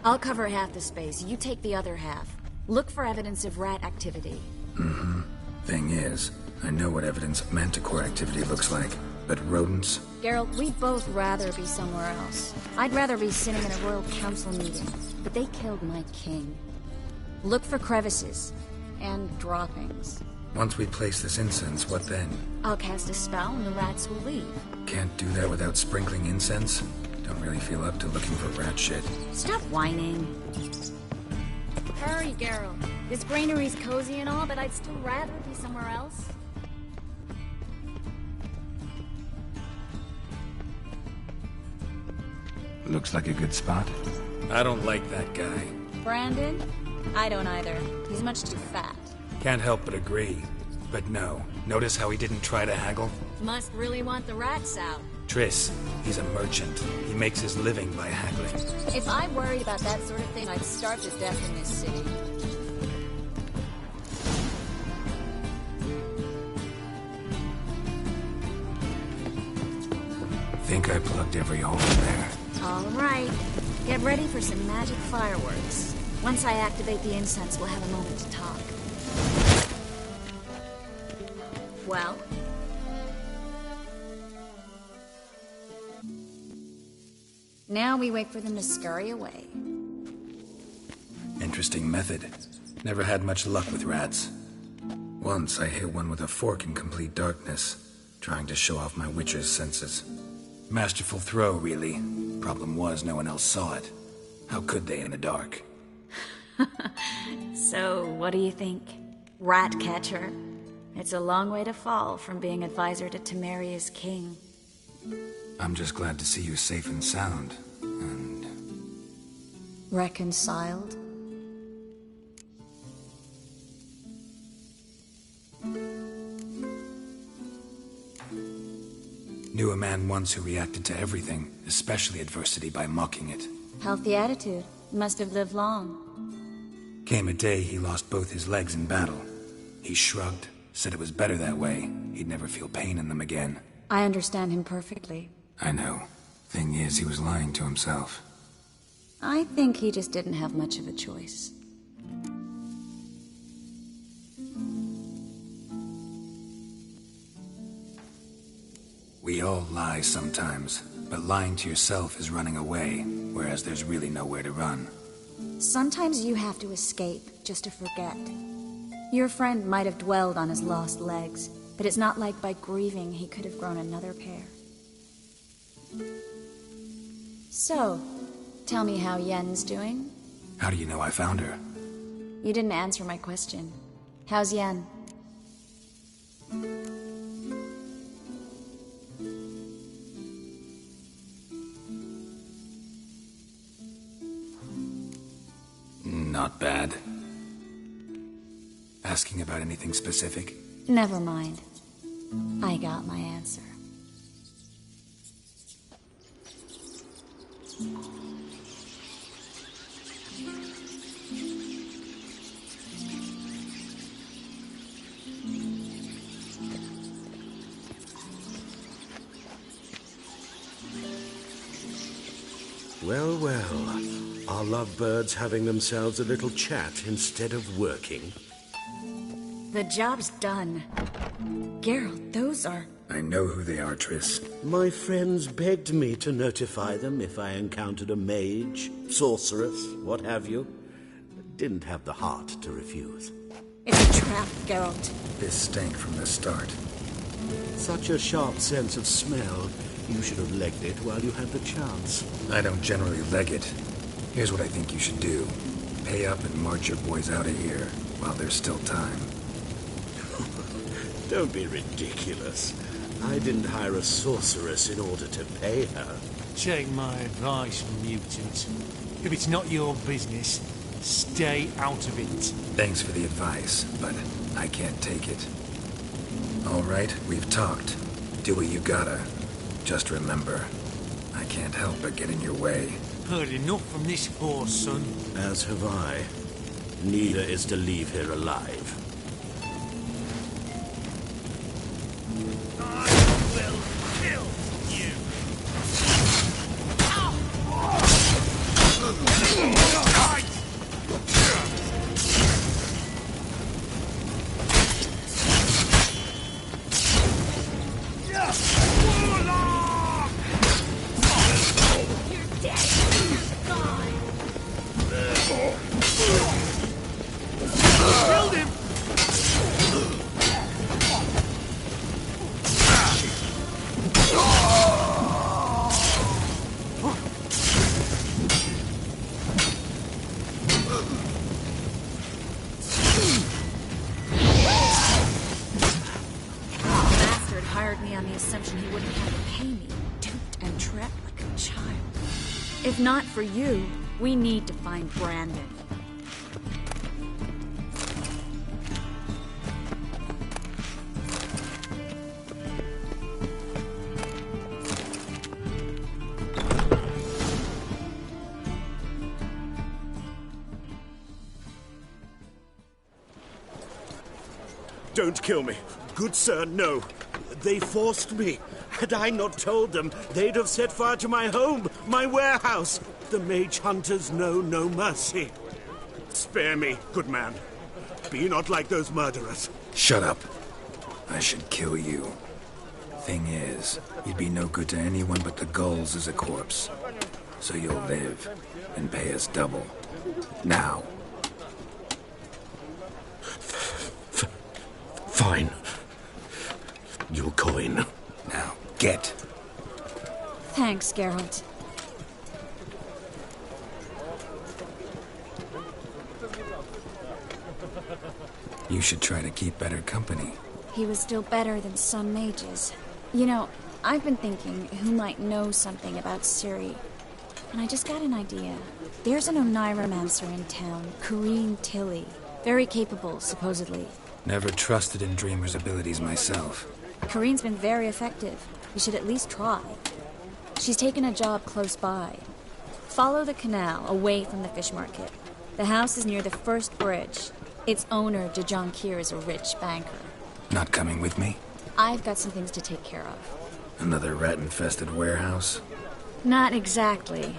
I'll cover half the space, you take the other half. Look for evidence of rat activity. Mm-hmm. Thing is, I know what evidence of manticore activity looks like, but rodents? Geralt, we'd both rather be somewhere else. I'd rather be sitting in a royal council meeting, but they killed my king. Look for crevices, and droppings. Once we place this incense, what then? I'll cast a spell and the rats will leave. Can't do that without sprinkling incense? Don't really feel up to looking for rat shit. Stop whining. Hurry, Geralt. This granary's cozy and all, but I'd still rather be somewhere else. Looks like a good spot. I don't like that guy. Brandon? I don't either. He's much too fat. Can't help but agree. But no, notice how he didn't try to haggle? Must really want the rats out. Triss, he's a merchant. He makes his living by haggling. If I worried about that sort of thing, I'd starve to death in this city. Think I plugged every hole in there. All right. Get ready for some magic fireworks. Once I activate the incense, we'll have a moment to talk. Well? Now we wait for them to scurry away. Interesting method. Never had much luck with rats. Once I hit one with a fork in complete darkness, trying to show off my witcher's senses. Masterful throw, really. Problem was, no one else saw it. How could they in the dark? So, what do you think? Rat catcher? It's a long way to fall from being advisor to Temeria's king. I'm just glad to see you safe and sound, and... Reconciled? Knew a man once who reacted to everything, especially adversity, by mocking it. Healthy attitude. Must have lived long. Came a day he lost both his legs in battle. He shrugged, said it was better that way. He'd never feel pain in them again. I understand him perfectly. I know. Thing is, he was lying to himself. I think he just didn't have much of a choice. We all lie sometimes, but lying to yourself is running away, whereas there's really nowhere to run. Sometimes you have to escape, just to forget. Your friend might have dwelled on his lost legs, but it's not like by grieving he could have grown another pair. So, tell me how Yen's doing? How do you know I found her? You didn't answer my question. How's Yen? Not bad. Asking about anything specific? Never mind. I got my answer. Well, well. Are lovebirds having themselves a little chat instead of working? The job's done. Geralt, those are... I know who they are, Triss. My friends begged me to notify them if I encountered a mage, sorceress, what have you. Didn't have the heart to refuse. It's a trap, Geralt. This stank from the start. Such a sharp sense of smell. You should have legged it while you had the chance. I don't generally leg it. Here's what I think you should do. Pay up and march your boys out of here while there's still time. Don't be ridiculous. I didn't hire a sorceress in order to pay her. Take my advice, mutant. If it's not your business, stay out of it. Thanks for the advice, but I can't take it. All right, we've talked. Do what you gotta. Just remember, I can't help but get in your way. Heard enough from this horse, son. As have I. Neither is to leave here alive. on the assumption he wouldn't have to pay me, duped and trapped like a child. If not for you, we need to find Brandon. Don't kill me. Good sir, no. They forced me. Had I not told them, they'd have set fire to my home, my warehouse. The mage hunters know no mercy. Spare me, good man. Be not like those murderers. Shut up. I should kill you. Thing is, you'd be no good to anyone but the gulls as a corpse. So you'll live and pay us double. Now. Fine. Your coin. Now, get. Thanks, Geralt. You should try to keep better company. He was still better than some mages. You know, I've been thinking who might know something about Ciri. And I just got an idea. There's an Oneiromancer in town, Corrine Tilly. Very capable, supposedly. Never trusted in Dreamer's abilities myself. Corrine's been very effective. We should at least try. She's taken a job close by. Follow the canal away from the fish market. The house is near the first bridge. Its owner, de Jonquier, is a rich banker. Not coming with me? I've got some things to take care of. Another rat-infested warehouse? Not exactly.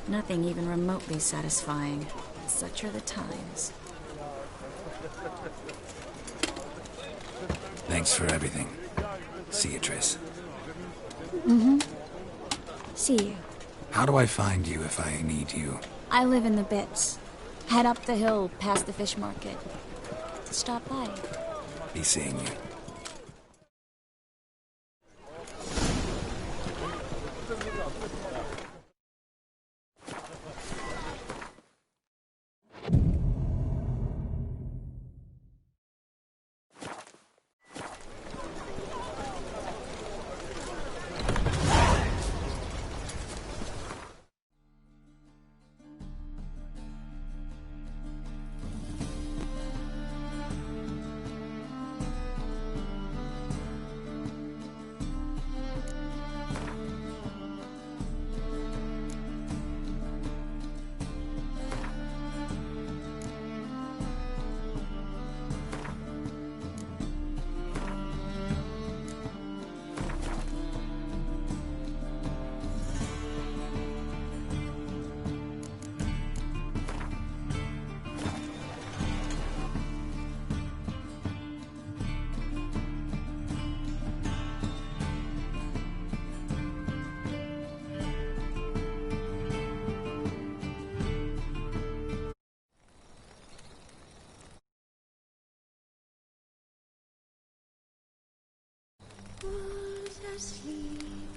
Nothing even remotely satisfying. Such are the times. Thanks for everything. See you, Triss. Mm-hmm. See you. How do I find you if I need you? I live in the Bits. Head up the hill past the fish market. Stop by. Be seeing you. Was asleep